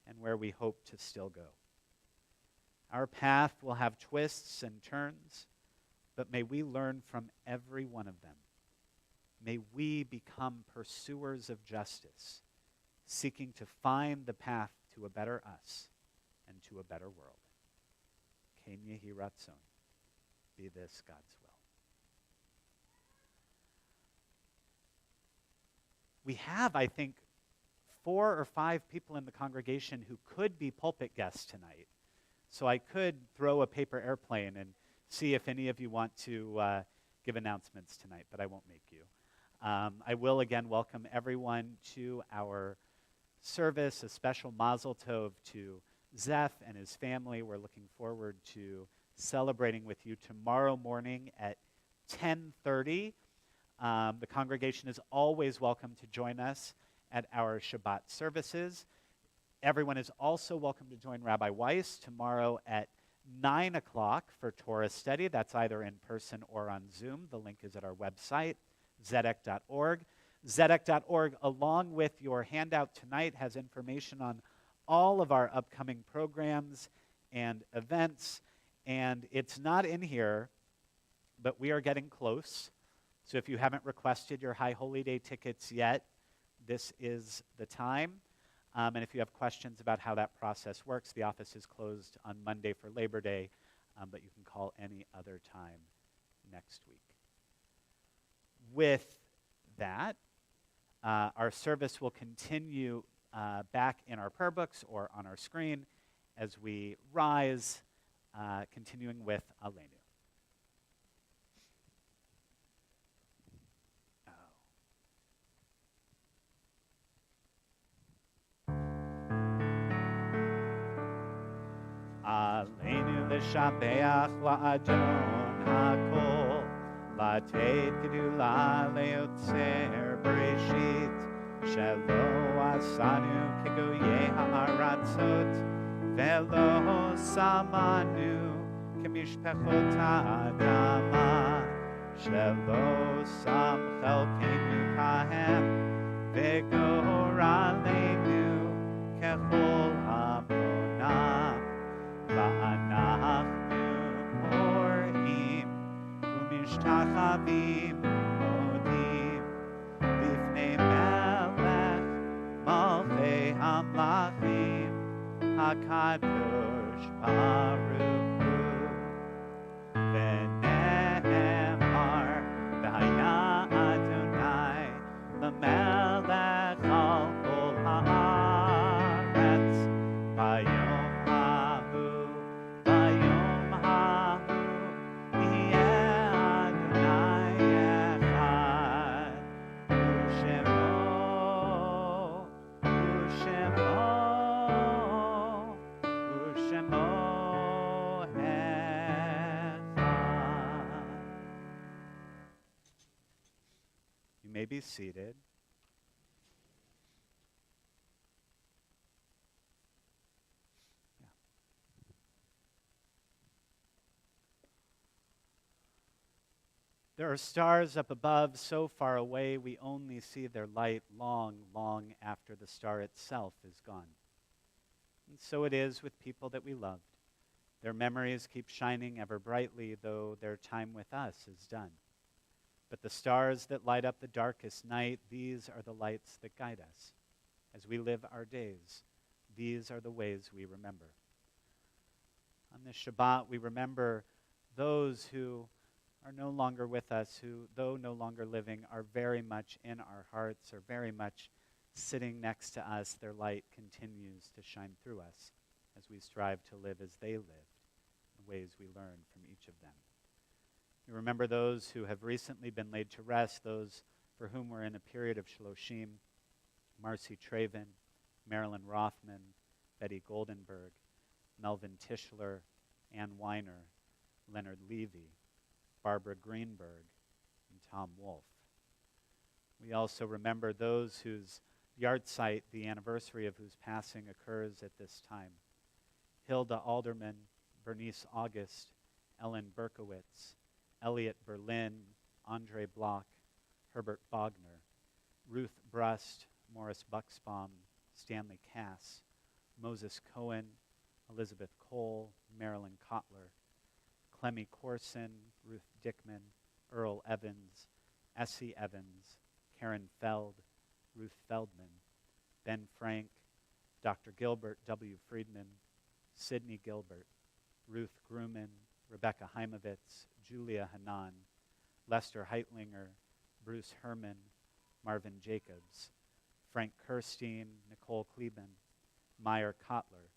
and where we hope to still go. Our path will have twists and turns, but may we learn from every one of them. May we become pursuers of justice, seeking to find the path to a better us and to a better world. Ken Yehi Ratzon, be this God's will. We have, I think, 4 or 5 people in the congregation who could be pulpit guests tonight. So I could throw a paper airplane and see if any of you want to give announcements tonight, but I won't make you. I will again welcome everyone to our service, a special mazel tov to Zeph and his family. We're looking forward to celebrating with you tomorrow morning at 10:30. The congregation is always welcome to join us at our Shabbat services. Everyone is also welcome to join Rabbi Weiss tomorrow at 9 o'clock for Torah study. That's either in person or on Zoom. The link is at our website, zedek.org. Zedek.org, along with your handout tonight, has information on all of our upcoming programs and events. And it's not in here, but we are getting close. So if you haven't requested your High Holy Day tickets yet, this is the time. And if you have questions about how that process works, the office is closed on Monday for Labor Day, but you can call any other time next week. With that, our service will continue back in our prayer books or on our screen as we rise, continuing with Aleinu. Aleinu l'shabeach la'adon hakol, la'teit gedula le'otzer bereshit, shelo asanu kegoyei ha'aratzot, velo samanu kemishpechot ha'adama, shelo sam chelkeinu kahem, v'goraleinu kechol ha'monam. Va'anachnu korim u'mishtachavim modim b'fnei melech malchei hamlachim hakadosh baruch hu v'ne'emar v'haya Adonai l'melech al kol ha'aretz v'yom may be seated. There are stars up above so far away we only see their light long, long after the star itself is gone. And so it is with people that we loved. Their memories keep shining ever brightly, though their time with us is done. But the stars that light up the darkest night, these are the lights that guide us. As we live our days, these are the ways we remember. On this Shabbat, we remember those who are no longer with us, who, though no longer living, are very much in our hearts, are very much sitting next to us. Their light continues to shine through us as we strive to live as they lived, the ways we learn from each of them. We remember those who have recently been laid to rest, those for whom we're in a period of Shloshim, Marcy Traven, Marilyn Rothman, Betty Goldenberg, Melvin Tischler, Ann Weiner, Leonard Levy, Barbara Greenberg, and Tom Wolfe. We also remember those whose yahrzeit, the anniversary of whose passing, occurs at this time. Hilda Alderman, Bernice August, Ellen Berkowitz, Elliot Berlin, Andre Block, Herbert Bogner, Ruth Brust, Morris Bucksbaum, Stanley Cass, Moses Cohen, Elizabeth Cole, Marilyn Kotler, Clemmy Corson, Ruth Dickman, Earl Evans, Essie Evans, Karen Feld, Ruth Feldman, Ben Frank, Dr. Gilbert W. Friedman, Sidney Gilbert, Ruth Grumman, Rebecca Heimovitz, Julia Hanan, Lester Heitlinger, Bruce Herman, Marvin Jacobs, Frank Kirstein, Nicole Kleben, Meyer Kotler,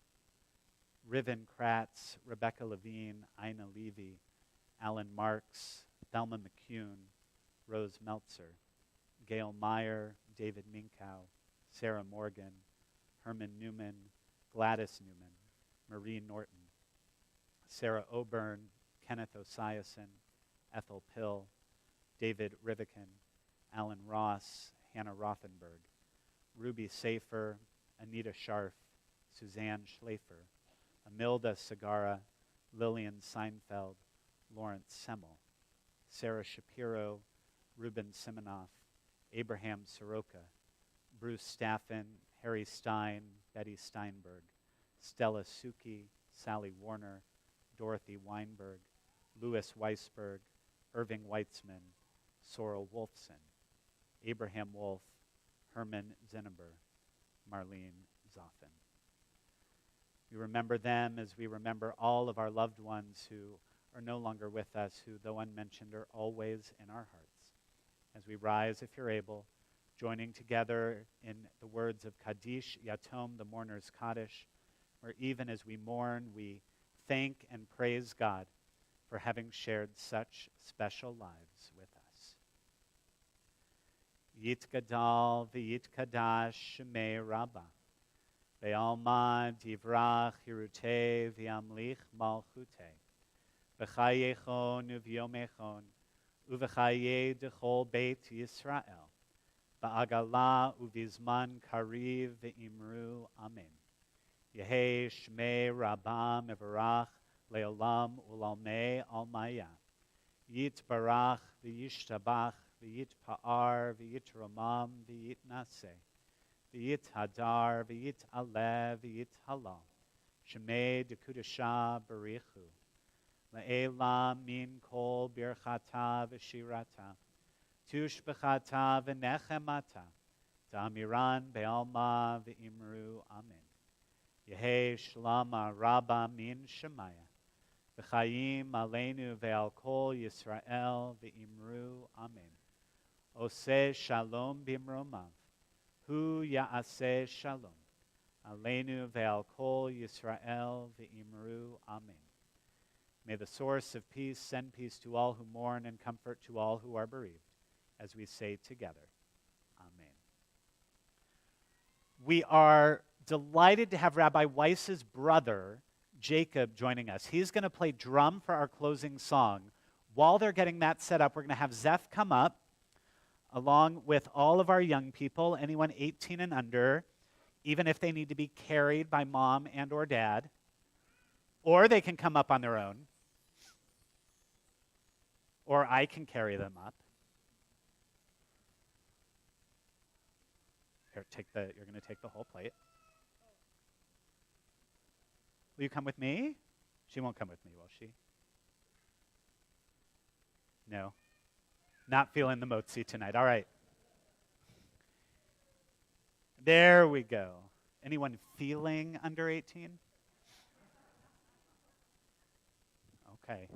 Riven Kratz, Rebecca Levine, Ina Levy, Alan Marks, Thelma McCune, Rose Meltzer, Gail Meyer, David Minkow, Sarah Morgan, Herman Newman, Gladys Newman, Marie Norton, Sarah Oburn, Kenneth Osiason, Ethel Pill, David Rivikin, Alan Ross, Hannah Rothenberg, Ruby Safer, Anita Scharf, Suzanne Schlafer, Amilda Sagara, Lillian Seinfeld, Lawrence Semmel, Sarah Shapiro, Ruben Simonoff, Abraham Soroka, Bruce Staffen, Harry Stein, Betty Steinberg, Stella Suki, Sally Warner, Dorothy Weinberg, Louis Weisberg, Irving Weitzman, Sorrel Wolfson, Abraham Wolf, Herman Zinneber, Marlene Zoffen. We remember them as we remember all of our loved ones who are no longer with us, who, though unmentioned, are always in our hearts. As we rise, if you're able, joining together in the words of Kaddish Yatom, the mourner's Kaddish, where even as we mourn, we thank and praise God for having shared such special lives with us. Yitgadal v'yitkadash shemei Rabbah, ve'alma divrach hirutei v'yamlich malchutei, v'chayechon uv'yomechon, uv'chayei dechol beit Yisrael, ba'agala uvizman kariv ve'imru amen. Yehei shmei Rabbah mevarach le'olam u'lalmei almaya. Yitbarach v'yishtabach v'yitpa'ar v'yitramam v'yitnaseh. V'yithadar v'yit'aleh v'yithalal. Shemei dekudasha barichu. Le'ela min kol birchata v'shirata. Tushbechata v'nechemata. Damiran be'alma v'imru amen. Yehei shlama rabba min shemaya. V'chayim aleinu ve'al kol Yisrael v'imru amen. Oseh shalom bimromav. Hu ya'aseh shalom. Aleinu ve'al kol Yisrael v'imru amen. May the source of peace send peace to all who mourn and comfort to all who are bereaved, as we say together, amen. We are delighted to have Rabbi Weiss's brother, Jacob, joining us. He's going to play drum for our closing song. While they're getting that set up, we're going to have Zeph come up, along with all of our young people, anyone 18 and under, even if they need to be carried by mom and or dad, or they can come up on their own, or I can carry them up. Here, you're going to take the whole plate. Will you come with me? She won't come with me, will she? No. Not feeling the motzi tonight. All right. There we go. Anyone feeling under 18? Okay.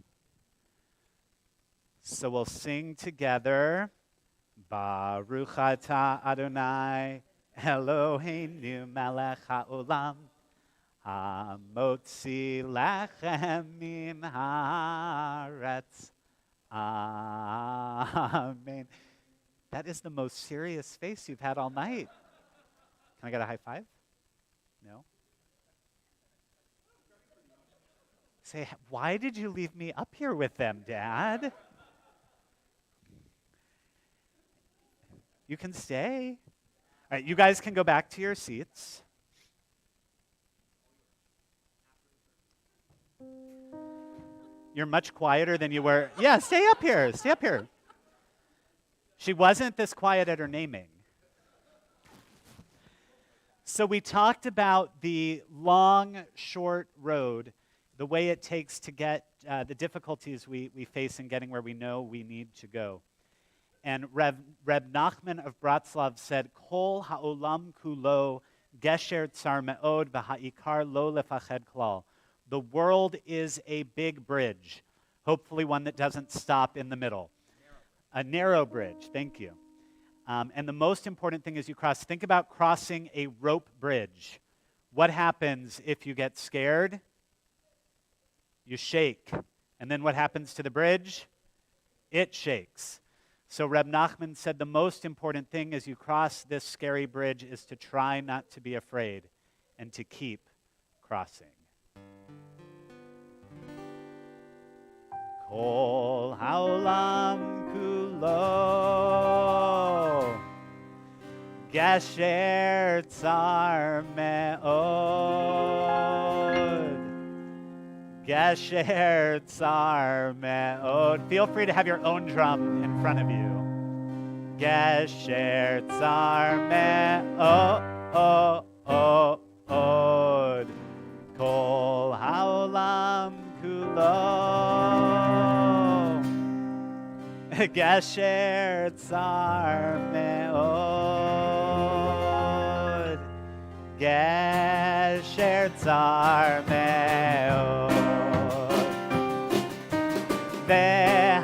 So we'll sing together. Baruch atah Adonai Eloheinu melech haolam hamotzi lechem min haaretz. Amen. That is the most serious face you've had all night. Can I get a high five? No? Say, why did you leave me up here with them, Dad? You can stay. All right, you guys can go back to your seats. You're much quieter than you were. Yeah, stay up here. Stay up here. She wasn't this quiet at her naming. So we talked about the long, short road, the way it takes to get the difficulties we face in getting where we know we need to go. And Reb Nachman of Bratslav said, Kol ha'olam kulo gesher tsar me'od v'ha'ikar lo lefached klal. The world is a big bridge, hopefully one that doesn't stop in the middle. A narrow bridge, thank you. And the most important thing as you cross, think about crossing a rope bridge. What happens if you get scared? You shake. And then what happens to the bridge? It shakes. So Reb Nachman said the most important thing as you cross this scary bridge is to try not to be afraid and to keep crossing. Kol haolam kulo gesher tsar me'od Gesher Tsar Me'od. Feel free to have your own drum in front of you. Gesher Tsar Me'od. Kol Haolam Kulo. Gesher Tsar Me'od. Gesher Tsar Me'od. V'ha'ikar,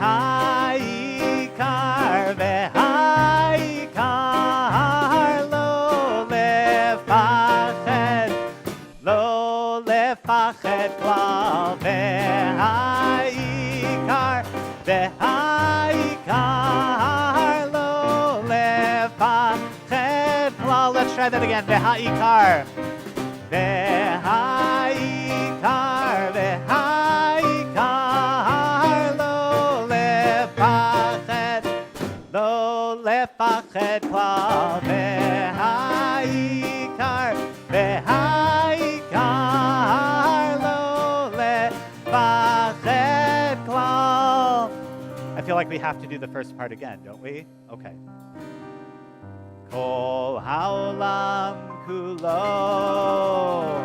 v'ha'ikar, lo lefached klal. V'ha'ikar, v'ha'ikar, lo lefached klal. Let's try that again. V'ha'ikar. V'ha'ikar, v'ha'ikar, lo lefached klal. V'ha'ikar, v'ha'ikar, lo lefached klal. I feel like we have to do the first part again, don't we? Okay. Kol haolam kulo.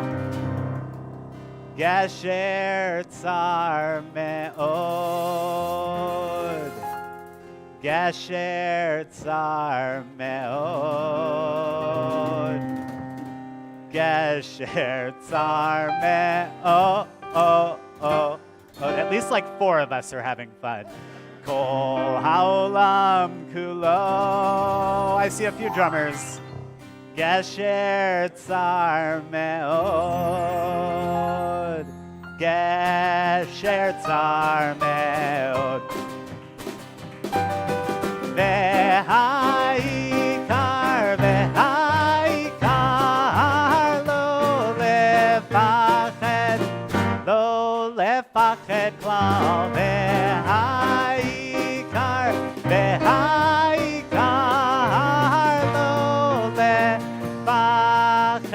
Gesher Tsar Me'od. Gesher Tsar Me'od. Gesher Tsar Me'od. At least like 4 of us are having fun. Kol haolam kulo. I see a few drummers. Gesher Tsar Me'od. Gesher Tsar Me'od. V'ha'ikar, v'ha'ikar, lo lefached klal. V'ha'ikar, v'ha'ikar, lo lefached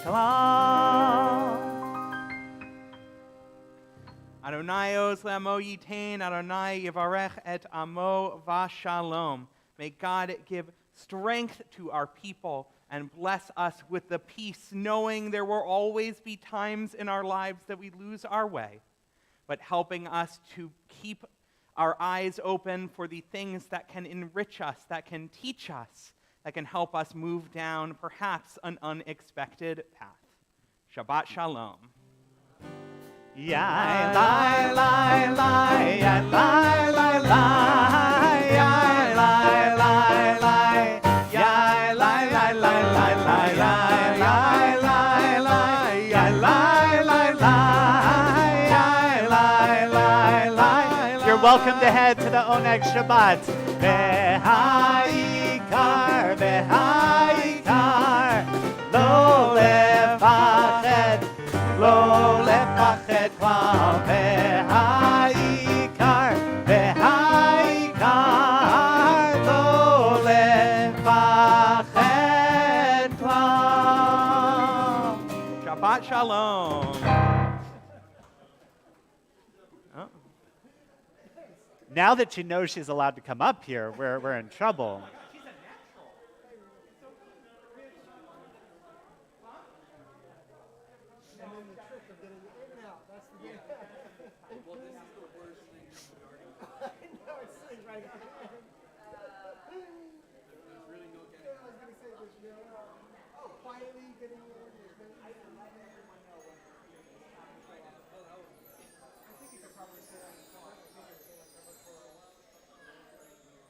klal. Adonai oz le'amo yitain, Adonai yivarech et amo v'shalom. May God give strength to our people and bless us with the peace, knowing there will always be times in our lives that we lose our way, but helping us to keep our eyes open for the things that can enrich us, that can teach us, that can help us move down perhaps an unexpected path. Shabbat Shalom. Yai, lai, lai, lai, yai, lai, lai, lai, yai, lai, lai, lai, yai, lai, lai, lai, lai, lai, yai, lai, lai, lai, yai, lai, lai, lai, yai, lai, lai, lai. You're welcome to head to the Oneg Shabbat. V'ha'ikar, v'ha'ikar, lo lefached, lo lefached klal. V'ha'ikar, v'ha'ikar, lo lefached klal. Shabbat Shalom. Oh. Now that she knows she's allowed to come up here, we're in trouble.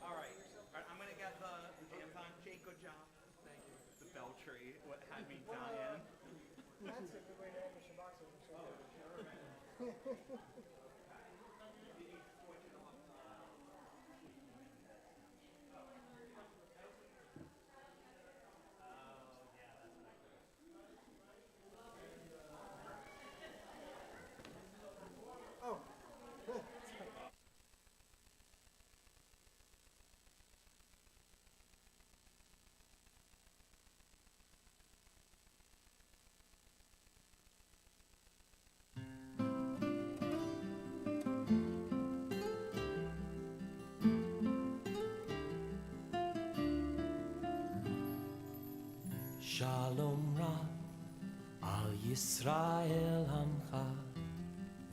All right, I'm going to get the jams on. Jake, good job. Thank you. The bell tree, what had me dying. That's a good way to end the Shabbat service. Shalom Rab al Yisrael Amcha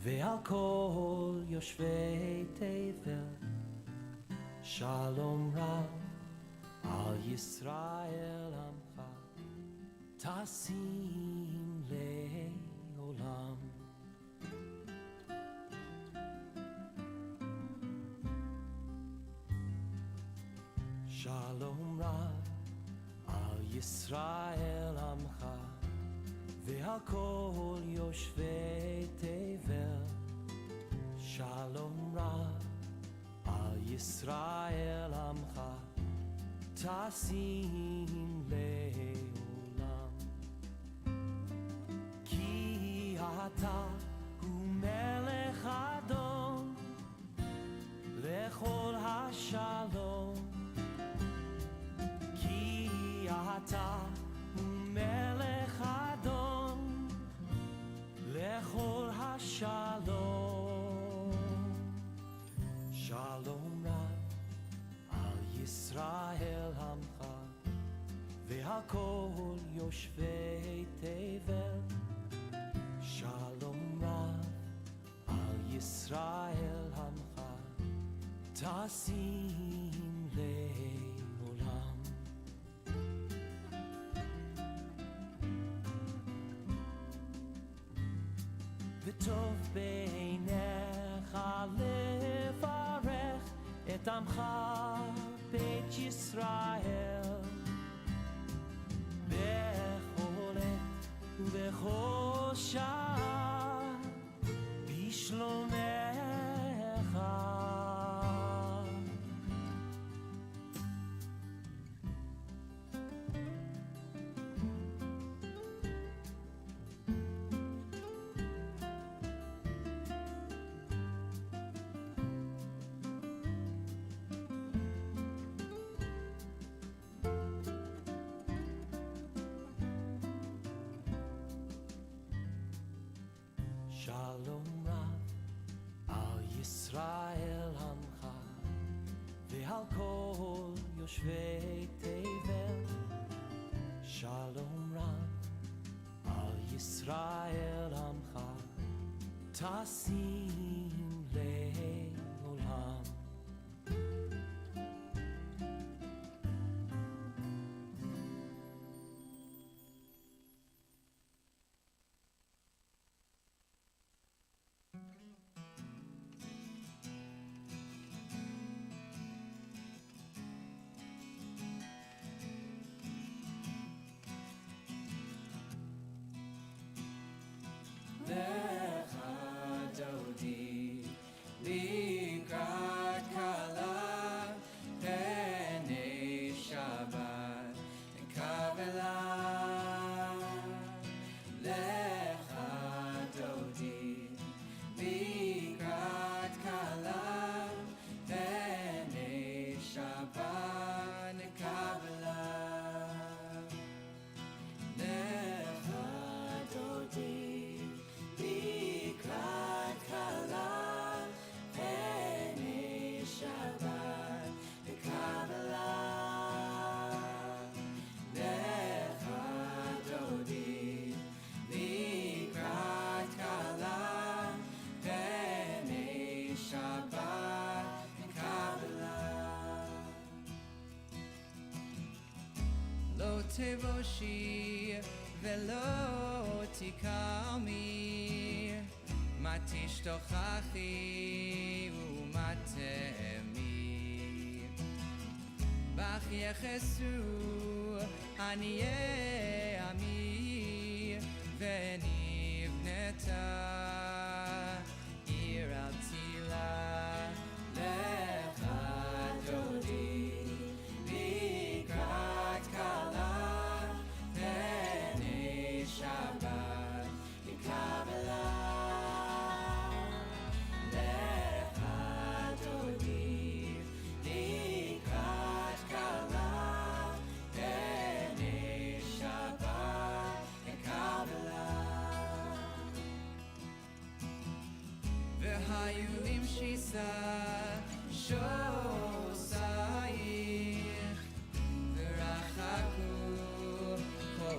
ve'al kol yoshvei Tevel. Shalom Rab al Yisrael Amcha tasim le'olam. Shalom Rab al Yisrael Amcha ve'al kol yoshvei Tevel. Shalom Rab al Yisrael Amcha tasim le'olam. Ki ata hu melech adon lechol hashalom. Ki ata hu melech adon lechol hashalom. Shalom Rab al Yisrael Amcha ve'al kol yoshvei Tevel. Shalom Rab al Yisrael Amcha tasim le'olam. V'tov beinecha levarech et amcha beit Yisrael bechol עת ובכל שעה בשלומך. Shalom Rab al Yisrael Amcha ve'al kol yoshvei Tevel. Shalom Rab al Yisrael Amcha tasim le'olam. תבושי ולא תקמי, מה תשתוכחי ומה תמי. בך יחסו עניי עמי, ונבנתה עיר על תילה. לך דודי לקראת כלה, פני שבת לקבלה. לך דודי לקראת כלה, פני שבת לקבלה. והיו למשיסה שוסייך, ורחקו כל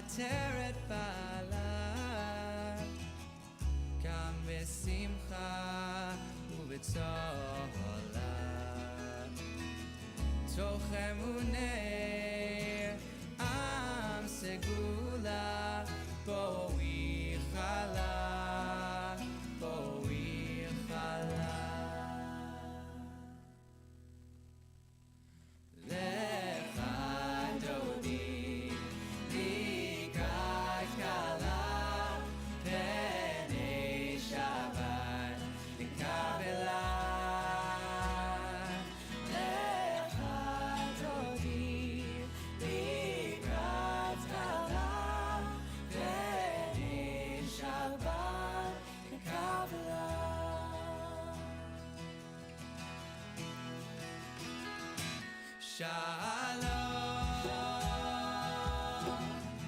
עטרת בעלה, גם בשמחה ובצהלה, תוך אמוני עם סגולה, בואי חלה, בואי חלה. לך דודי, לקראת כלה, פני שבת לקבלה. לך דודי, לקראת כלה, פני שבת לקבלה. שלום,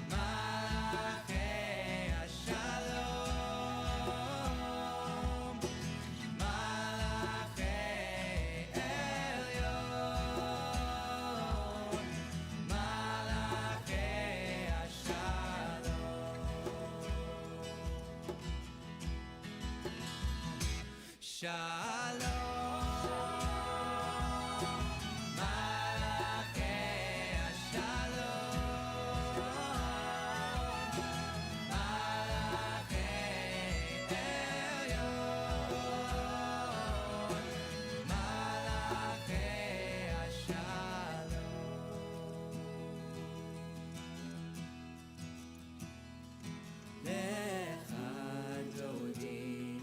מלאכי השלום, מלאכי עליון, מלאכי השלום. שלום, מלאכי השלום, מלאכי עליון, מלאכי השלום. לך דודי,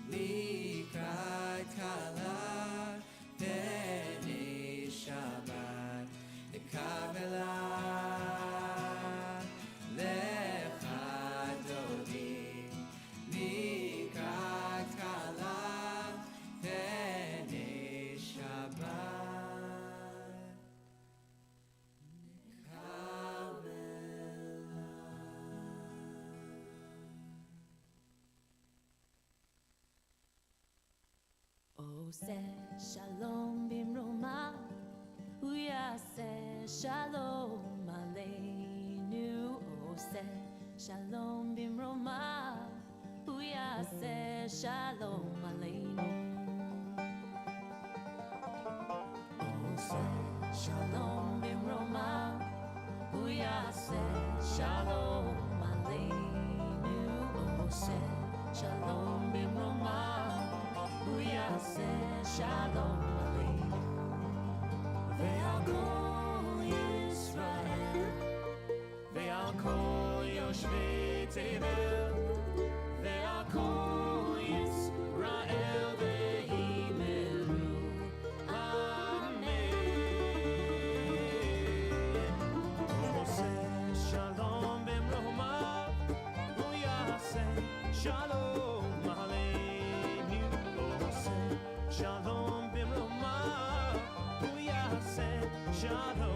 לקראת כלה, פני שבת לקבלה. לך דודי, לקראת כלה, פני שבת עושה שלום במרומיו, הוא יעשה שלום עלינו. עושה שלום במרומיו, הוא יעשה שלום עלינו. עושה שלום במרומיו, הוא יעשה שלום עלינו. עושה שלום במרומיו, הוא יעשה שלום עלינו. ועל כל ישראל, ועל כל יושבי תבל, ועל כל ישראל ויאמרו אמן. עושה שלום במרומיו, הוא יעשה שלום עלינו. עושה שלום במרומיו, הוא יעשה שלום